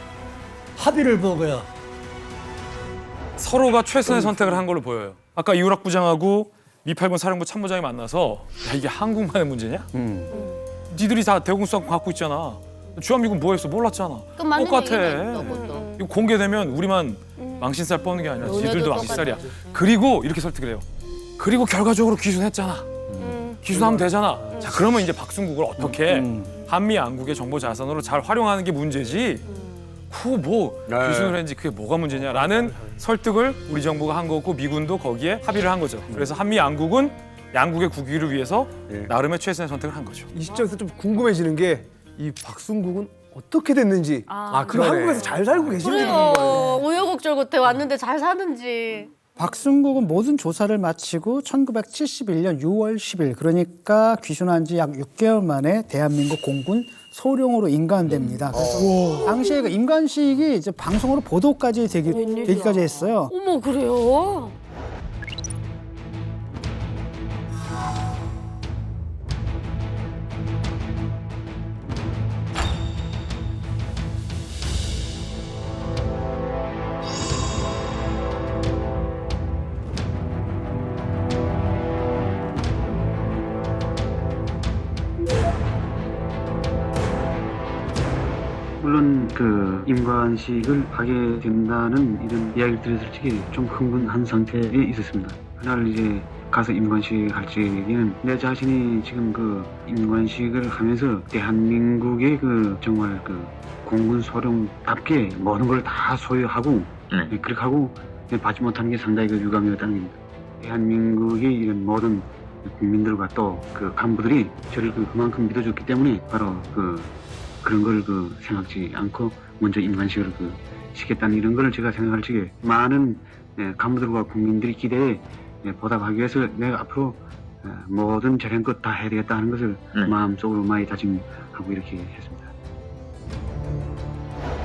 합의를 본 거야. 서로가 최선의 선택을 한 걸로 보여요. 아까 이우락 부장하고 미8군 사령부 참모장이 만나서 야, 이게 한국만의 문제냐? 니들이 다 대공수사권 갖고 있잖아. 주한미군 뭐 했어? 몰랐잖아. 똑같아. 이거 공개되면 우리만 망신살 뻗는 게 아니라 지들도 망신살이야. 그리고 이렇게 설득을 해요. 그리고 결과적으로 귀순했잖아. 귀순하면 되잖아. 자, 그러면 이제 박순국을 어떻게 한미 양국의 정보 자산으로 잘 활용하는 게 문제지. 뭐 귀순을 했는지 그게 뭐가 문제냐라는 설득을 우리 정부가 한 거고 미군도 거기에 합의를 한 거죠. 그래서 한미 양국은 양국의 국위를 위해서 나름의 최선의 선택을 한 거죠. 이 시점에서 좀 궁금해지는 게 이 박순국은 어떻게 됐는지. 그럼 한국에서 잘 살고 계시는 거예요. 우여곡절 끝에 왔는데 잘 사는지. 박순국은 모든 조사를 마치고 1971년 6월 10일 그러니까 귀순한 지 약 6개월 만에 대한민국 공군 소령으로 임관됩니다. 그래서 당시에 그 임관식이 이제 방송으로 보도까지 되기까지 했어요. 어머 그래요? 물론 그 임관식을 하게 된다는 이런 이야기를 들어서 솔직히 좀 흥분한 상태에 있었습니다. 그날 이제 가서 임관식 할 적에는 내 자신이 지금 그 임관식을 하면서 대한민국의 그 정말 그 공군 소령답게 모든 걸 다 소유하고 그렇게 하고 받지 못하는 게 상당히 그 유감이었다는 겁니다. 대한민국의 이런 모든 국민들과 또 그 간부들이 저를 그만큼 믿어줬기 때문에 바로 그런 걸 생각지 않고 먼저 임관식을 시켰다는 이런 걸 제가 생각할 적에 많은 간부들과 국민들의 기대에 보답하기 위해서 내가 앞으로 모든 저량껏 다 해야 되겠다 하는 것을 마음속으로 많이 다짐하고 이렇게 했습니다.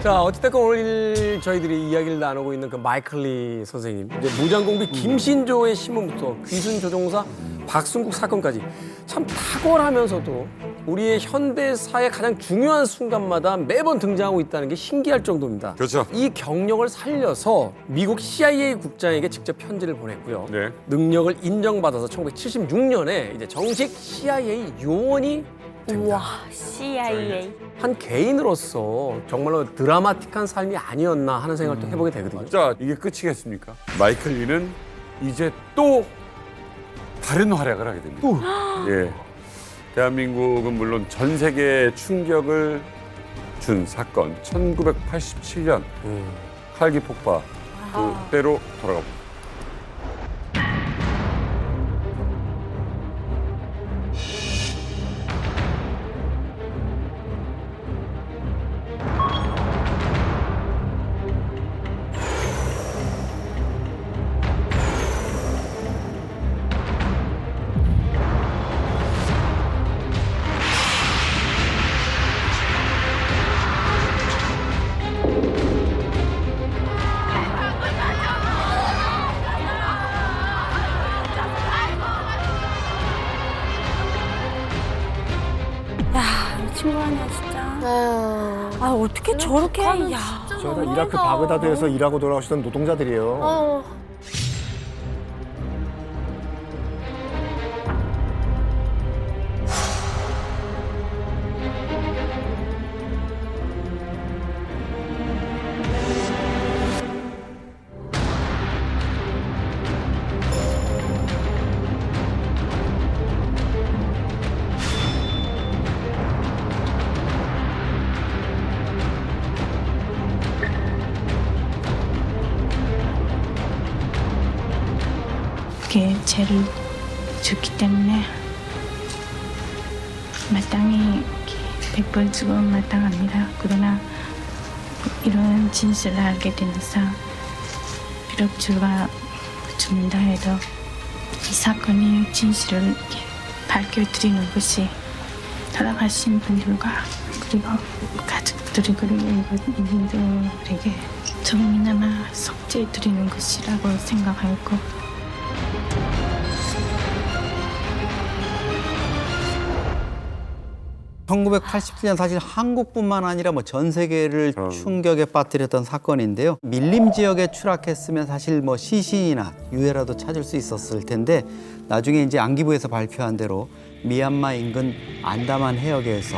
자, 어찌됐건 오늘 저희들이 이야기를 나누고 있는 그 마이클 리 선생님, 이제 무장공비 김신조의 신문부터 귀순 조종사 박순국 사건까지 참 탁월하면서도 우리의 현대사의 가장 중요한 순간마다 매번 등장하고 있다는 게 신기할 정도입니다. 그렇죠. 이 경력을 살려서 미국 CIA 국장에게 직접 편지를 보냈고요. 네. 능력을 인정받아서 1976년에 이제 정식 CIA 요원이 우와, CIA. 한 개인으로서 정말로 드라마틱한 삶이 아니었나 하는 생각을 또 해보게 되거든요. 자, 이게 끝이겠습니까? 마이클 리는 이제 또 다른 활약을 하게 됩니다. 예. 대한민국은 물론 전 세계에 충격을 준 사건 1987년 칼기 폭파 그때로 돌아갑니다. 친구 아니야 진짜. 아 어떻게 저렇게 야. 저 이라크 바그다드에서 일하고 돌아오시던 노동자들이에요. 그게 죄를 졌기 때문에 마땅히 백벌 죽음 마땅합니다. 그러나 이런 진실을 알게 된 이상 비록 죄가 죽는다 해도 이 사건의 진실을 밝혀드리는 것이 돌아가신 분들과 그리고 가족들이 그리고 이분들에게 조금이나마 속죄해드리는 것이라고 생각하고 1987년 사실 한국뿐만 아니라 뭐 전 세계를 충격에 빠뜨렸던 사건인데요. 밀림 지역에 추락했으면 사실 뭐 시신이나 유해라도 찾을 수 있었을 텐데 나중에 이제 안기부에서 발표한 대로 미얀마 인근 안다만 해역에서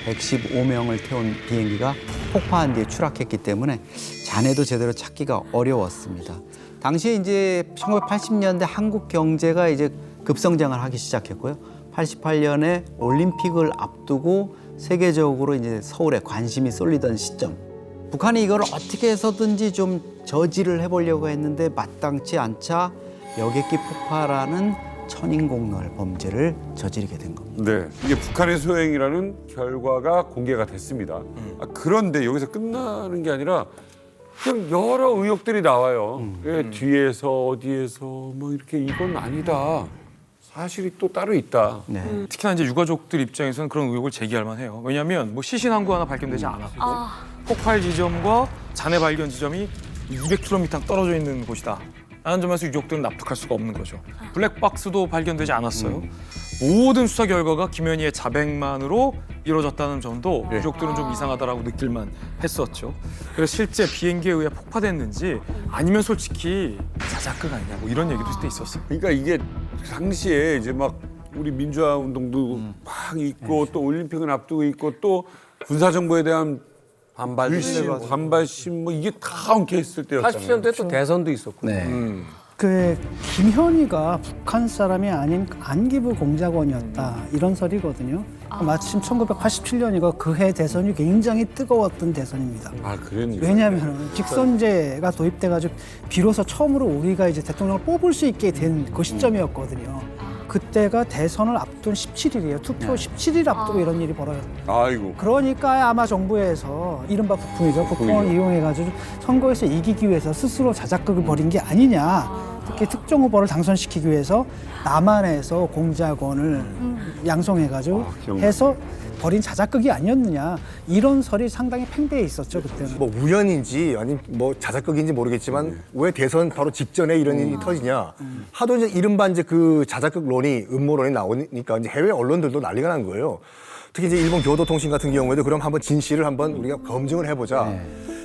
115명을 태운 비행기가 폭파한 뒤에 추락했기 때문에 잔해도 제대로 찾기가 어려웠습니다. 당시에 이제 1980년대 한국 경제가 이제 급성장을 하기 시작했고요. 88년에 올림픽을 앞두고 세계적으로 이제 서울에 관심이 쏠리던 시점. 북한이 이걸 어떻게 해서든지 좀 저지를 해보려고 했는데 마땅치 않자 여객기 폭파라는 천인공노할 범죄를 저지르게 된 겁니다. 네, 이게 북한의 소행이라는 결과가 공개가 됐습니다. 그런데 여기서 끝나는 게 아니라 그냥 여러 의혹들이 나와요. 예, 뒤에서 어디에서 뭐 이렇게 이건 아니다. 사실이 또 따로 있다. 특히나 이제 유가족들 입장에서는 그런 의혹을 제기할 만해요. 왜냐하면 뭐 시신 항구 하나 발견되지 않았고 폭발 지점과 잔해 발견 지점이 200km 떨어져 있는 곳이다. 라는 점에서 유족들은 납득할 수가 없는 거죠. 블랙박스도 발견되지 않았어요. 모든 수사 결과가 김현희의 자백만으로 이루어졌다는 점도 유족들은 좀 이상하다라고 느낄만 했었죠. 그래서 실제 비행기에 의해 폭파됐는지 아니면 솔직히 자작극 아니냐 뭐 이런 얘기도 그때 있었어요. 그러니까 이게 당시에 이제 막 우리 민주화 운동도 막 있고 또 올림픽을 앞두고 있고 또 군사 정부에 대한 반발심 뭐 이게 다 엉켜 있을 때였잖아요. 80년대 또 대선도 있었고. 그 김현희가 북한 사람이 아닌 안기부 공작원이었다 이런 설이거든요. 마침 1987년이고 그해 대선이 굉장히 뜨거웠던 대선입니다. 아, 그랬니? 왜냐하면 직선제가 도입돼가지고 비로소 처음으로 우리가 이제 대통령을 뽑을 수 있게 된 그 시점이었거든요. 그때가 대선을 앞둔 17일이에요. 투표 17일 앞두고 이런 일이 벌어졌어요. 아이고. 그러니까 아마 정부에서 이른바 북풍이죠. 북풍을 이용해가지고 선거에서 이기기 위해서 스스로 자작극을 벌인 게 아니냐. 특히 특정 후보를 당선시키기 위해서 남한에서 공작원을 양성해가지고 해서 벌인 자작극이 아니었느냐. 이런 설이 상당히 팽배해 있었죠, 그때는. 뭐 우연인지 아니면 뭐 자작극인지 모르겠지만 왜 대선 바로 직전에 이런 일이 터지냐. 하도 이제 이른바 이제 그 자작극론이 음모론이 나오니까 이제 해외 언론들도 난리가 난 거예요. 특히 이제 일본 교도통신 같은 경우에도 그럼 한번 진실을 한번 우리가 검증을 해보자.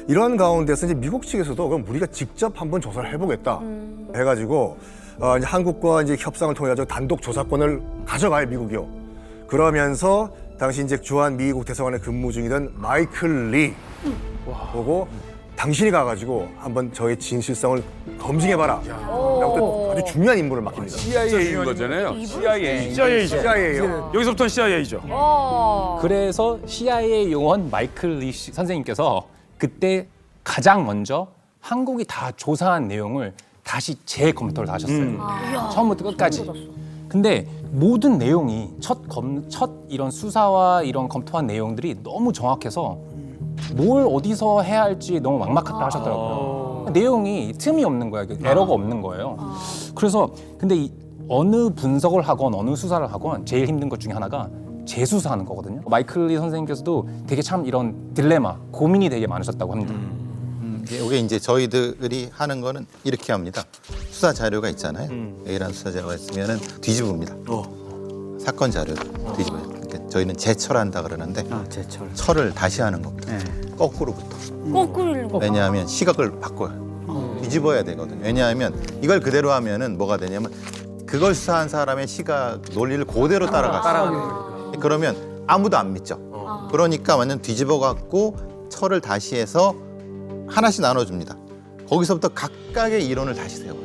이런 가운데서 이제 미국 측에서도 그럼 우리가 직접 한번 조사를 해보겠다 해가지고 이제 한국과 이제 협상을 통해 가지고 단독 조사권을 가져가요, 미국이요. 그러면서 당시 이제 주한 미국 대사관에 근무 중이던 마이클 리 보고 당신이 가가지고 한번 저의 진실성을 검증해봐라. 라고 또 아주 중요한 임무를 맡깁니다. CIA인 거잖아요. CIA죠. 여기서부터는 CIA죠. 그래서 CIA 요원 마이클 리 선생님께서 그때 가장 먼저 한국이 다 조사한 내용을 다시 재검토를 다 하셨어요. 처음부터 끝까지. 근데 모든 내용이 첫 이런 수사와 이런 검토한 내용들이 너무 정확해서 뭘 어디서 해야 할지 너무 막막하다 하셨더라고요. 내용이 틈이 없는 거예요. 에러가 없는 거예요. 그래서 근데 어느 분석을 하건 어느 수사를 하건 제일 힘든 것 중에 하나가 재수사하는 거거든요. 마이클 리 선생님께서도 되게 참 이런 딜레마, 고민이 되게 많으셨다고 합니다. 이게 이제 저희들이 하는 거는 이렇게 합니다. 수사 자료가 있잖아요. A라는 수사 자료가 있으면은 뒤집습니다. 사건 자료를 뒤집어요. 그러니까 저희는 재철한다 그러는데 철을 다시 하는 겁니다. 거꾸로부터. 거꾸로. 왜냐하면 시각을 바꿔요. 뒤집어야 되거든요. 왜냐하면 이걸 그대로 하면은 뭐가 되냐면 그걸 수사한 사람의 시각 논리를 그대로 따라가는 거예요. 그러면 아무도 안 믿죠. 그러니까 완전 뒤집어 갖고 철을 다시 해서 하나씩 나눠줍니다. 거기서부터 각각의 이론을 다시 세워요.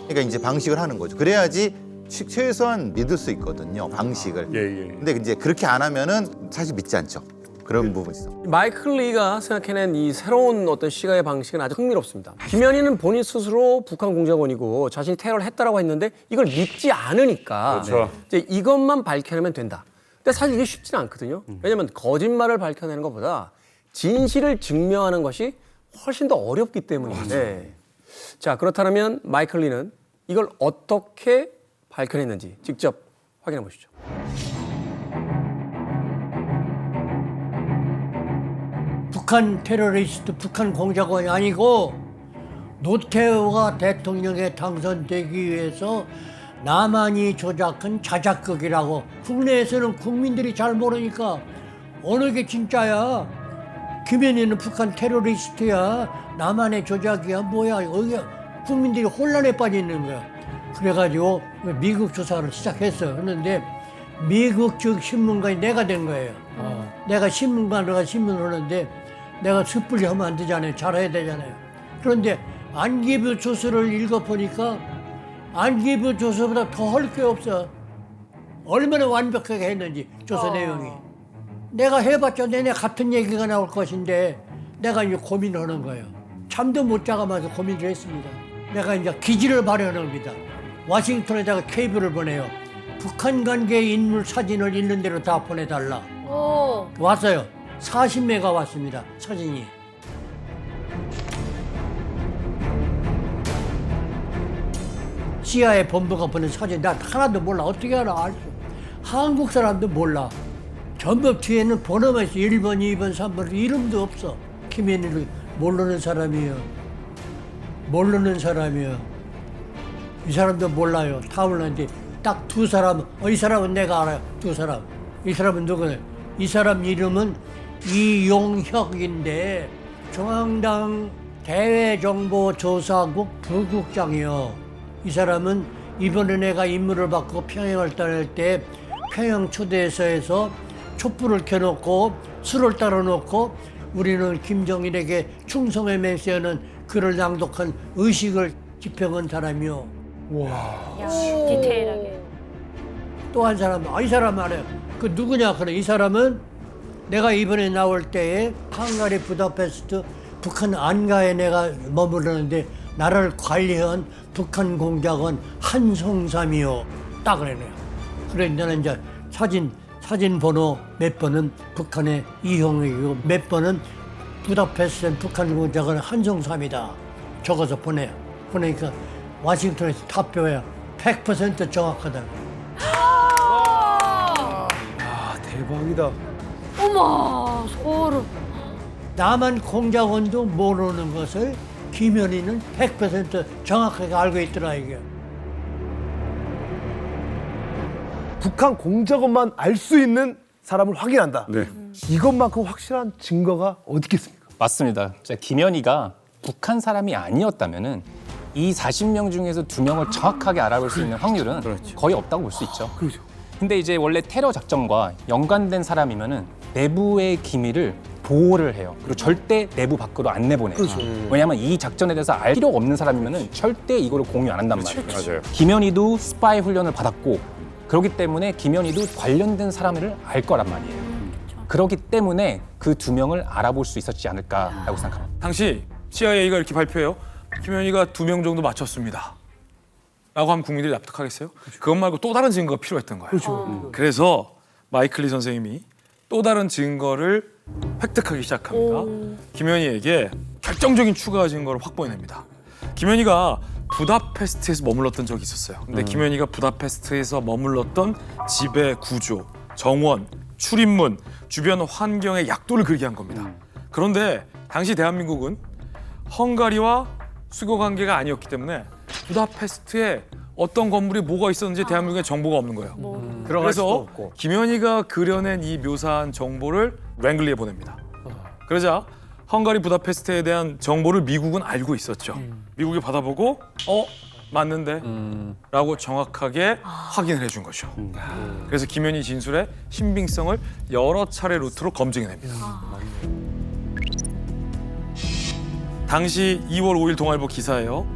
그러니까 이제 방식을 하는 거죠. 그래야지 최소한 믿을 수 있거든요. 방식을. 근데 이제 그렇게 안 하면은 사실 믿지 않죠. 그런 부분이 있어. 마이클 리가 생각해낸 이 새로운 어떤 시각의 방식은 아주 흥미롭습니다. 김현희는 본인 스스로 북한 공작원이고 자신이 테러를 했다라고 했는데 이걸 믿지 않으니까 이제 이것만 밝혀내면 된다. 근데 사실 이게 쉽지는 않거든요. 왜냐하면 거짓말을 밝혀내는 것보다 진실을 증명하는 것이 훨씬 더 어렵기 때문인데 자 그렇다면 마이클 리는 이걸 어떻게 밝혀냈는지 직접 확인해 보시죠. 북한 테러리스트, 북한 공작원이 아니고 노태우가 대통령에 당선되기 위해서 남한이 조작한 자작극이라고. 국내에서는 국민들이 잘 모르니까 어느 게 진짜야. 김현희는 북한 테러리스트야. 남한의 조작이야. 뭐야. 여기가 국민들이 혼란에 빠져 있는 거야. 그래가지고 미국 조사를 시작했어. 그런데 미국 측 신문관이 내가 된 거예요. 내가 신문관으로 신문을 하는데 내가 섣불리 하면 안 되잖아요. 잘해야 되잖아요. 그런데 안기부 조서를 읽어보니까 안기부 조서보다 더 할 게 없어. 얼마나 완벽하게 했는지 조서 내용이. 내가 해봤자 내내 같은 얘기가 나올 것인데 내가 이제 고민하는 거예요. 잠도 못 자가면서 고민을 했습니다. 내가 이제 기지를 마련합니다. 워싱턴에다가 케이블을 보내요. 북한 관계 인물 사진을 있는 대로 다 보내달라. 왔어요. 40매가 왔습니다. 사진이. CIA 본부가 보낸 사진 난 하나도 몰라. 어떻게 알아? 알 수. 한국 사람도 몰라. 전부 뒤에는 번호만 있어. 1번, 2번, 3번 이름도 없어. 김현희를 모르는 사람이에요. 모르는 사람이에요. 이 사람도 몰라요. 다 몰랐는데 딱 두 사람. 이 사람은 내가 알아요. 두 사람. 이 사람은 누구냐? 이 사람 이름은 이용혁인데 중앙당 대외정보조사국 부국장이요. 이 사람은 이번에 내가 임무를 받고 평양을 떠날 때 평양 초대소에서 촛불을 켜놓고 술을 따라놓고 우리는 김정일에게 충성의 맹세하는 글을 낭독한 의식을 집행한 사람이요. 야, 디테일하게. 또 한 사람, 이 사람 알아요. 그 누구냐? 그래, 이 사람은 내가 이번에 나올 때에 헝가리 부다페스트 북한 안가에 내가 머무르는데 나라를 관리한 북한 공작원 한송삼이요. 딱 그러네요. 그래, 나는 이제 사진 번호 몇 번은 북한의 이형이고 몇 번은 부다페스트 북한 공작원 한송삼이다. 적어서 보내요. 보내니까 워싱턴에서 답변해요. 100% 정확하다. 대박이다. 어머, 소름. 남한 공작원도 모르는 것을 김현희는 100% 정확하게 알고 있더라 이게. 북한 공작원만 알 수 있는 사람을 확인한다. 네. 이것만큼 확실한 증거가 어디 있겠습니까? 맞습니다. 김현희가 북한 사람이 아니었다면은 이 40명 중에서 2명을 정확하게 알아볼 수 있는 확률은 거의 없다고 볼 수 있죠. 그렇죠. 근데 이제 원래 테러 작전과 연관된 사람이면은 내부의 기밀을 보호를 해요. 그리고 절대 내부 밖으로 안 내보내요. 그렇죠. 왜냐하면 이 작전에 대해서 알 필요가 없는 사람이면은 절대 이거를 공유 안 한단 말이에요. 맞아요. 김현희도 스파이 훈련을 받았고 그렇기 때문에 김현희도 관련된 사람을 알 거란 말이에요. 그렇기 때문에 그 2명을 알아볼 수 있었지 않을까라고 생각합니다. 당시 CIA가 이렇게 발표해요. 김현희가 2명 정도 맞췄습니다. 라고 하면 국민들이 납득하겠어요? 그것 말고 또 다른 증거가 필요했던 거예요. 그래서 마이클 리 선생님이 또 다른 증거를 획득하기 시작합니다. 김현희에게 결정적인 추가 증거를 확보해냅니다. 김현희가 부다페스트에서 머물렀던 적이 있었어요. 근데 김현희가 부다페스트에서 머물렀던 집의 구조, 정원, 출입문, 주변 환경의 약도를 그리게 한 겁니다. 그런데 당시 대한민국은 헝가리와 수교 관계가 아니었기 때문에 부다페스트에 어떤 건물이 뭐가 있었는지 대한민국에 정보가 없는 거예요. 그래서 김현희가 그려낸 이 묘사한 정보를 랭글리에 보냅니다. 그러자 헝가리 부다페스트에 대한 정보를 미국은 알고 있었죠. 미국이 받아보고 맞는데? 라고 정확하게 확인을 해준 거죠. 그래서 김현희 진술의 신빙성을 여러 차례 루트로 검증해냅니다. 당시 2월 5일 동아일보 기사예요.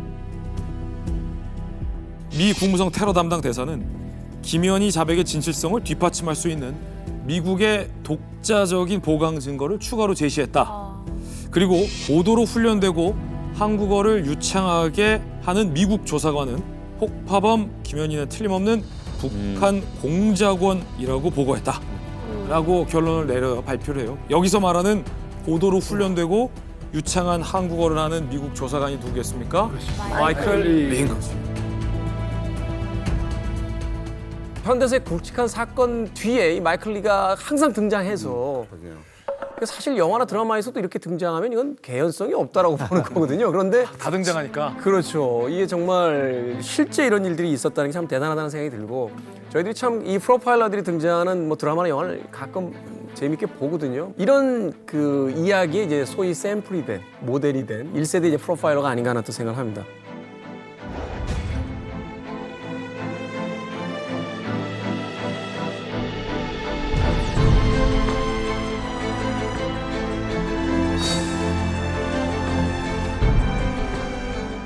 미 국무성 테러 담당 대사는 김현희 자백의 진실성을 뒷받침할 수 있는 미국의 독자적인 보강 증거를 추가로 제시했다. 그리고 보도로 훈련되고 한국어를 유창하게 하는 미국 조사관은 폭파범 김현희는 틀림없는 북한 공작원이라고 보고했다. 라고 결론을 내려 발표를 해요. 여기서 말하는 보도로 훈련되고 유창한 한국어를 하는 미국 조사관이 누구겠습니까? 마이클 리인 거죠. 현대사의 굵직한 사건 뒤에 이 마이클 리가 항상 등장해서 사실 영화나 드라마에서도 이렇게 등장하면 이건 개연성이 없다라고 보는 거거든요. 그런데 다 등장하니까. 그렇죠. 이게 정말 실제 이런 일들이 있었다는 게 참 대단하다는 생각이 들고 저희들이 참 이 프로파일러들이 등장하는 뭐 드라마나 영화를 가끔 재밌게 보거든요. 이런 그 이야기에 이제 소위 샘플이 된 모델이 된 1세대 이제 프로파일러가 아닌가 하나 또 생각을 합니다.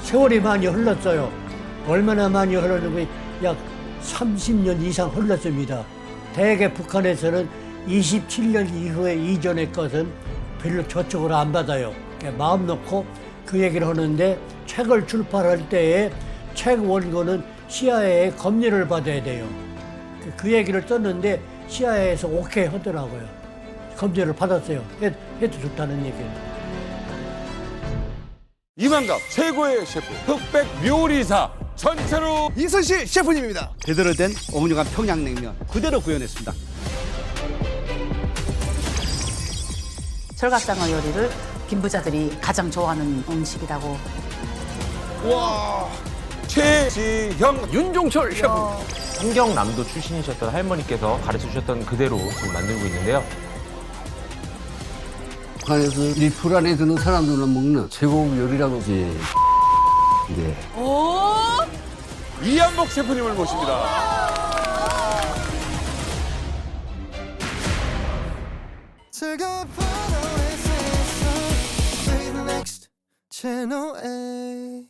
세월이 많이 흘렀어요. 얼마나 많이 흘렀는지 약 30년 이상 흘렀습니다. 대개 북한에서는 27년 이후에 이전의 것은 별로 저쪽으로 안 받아요. 마음 놓고 그 얘기를 하는데 책을 출판할 때에 책 원고는 CIA의 검열을 받아야 돼요. 그 얘기를 썼는데 CIA에서 오케이 하더라고요. 검열을 받았어요. 해도 좋다는 얘기예요. 이만갑 최고의 셰프 흑백 요리사 전체로 이순실 셰프님입니다. 제대로 된 오므려간 평양냉면 그대로 구현했습니다. 철갑상어 요리를 빈부자들이 가장 좋아하는 음식이라고. 와, 최지형, 윤종철 셰프. 함경남도 출신이셨던 할머니께서 가르쳐 주셨던 그대로 지금 만들고 있는데요. 북한에서 이 불안에 드는 사람들만 먹는 최고 요리라고 이제. 네. 이한복 셰프님을 모십니다. Channel A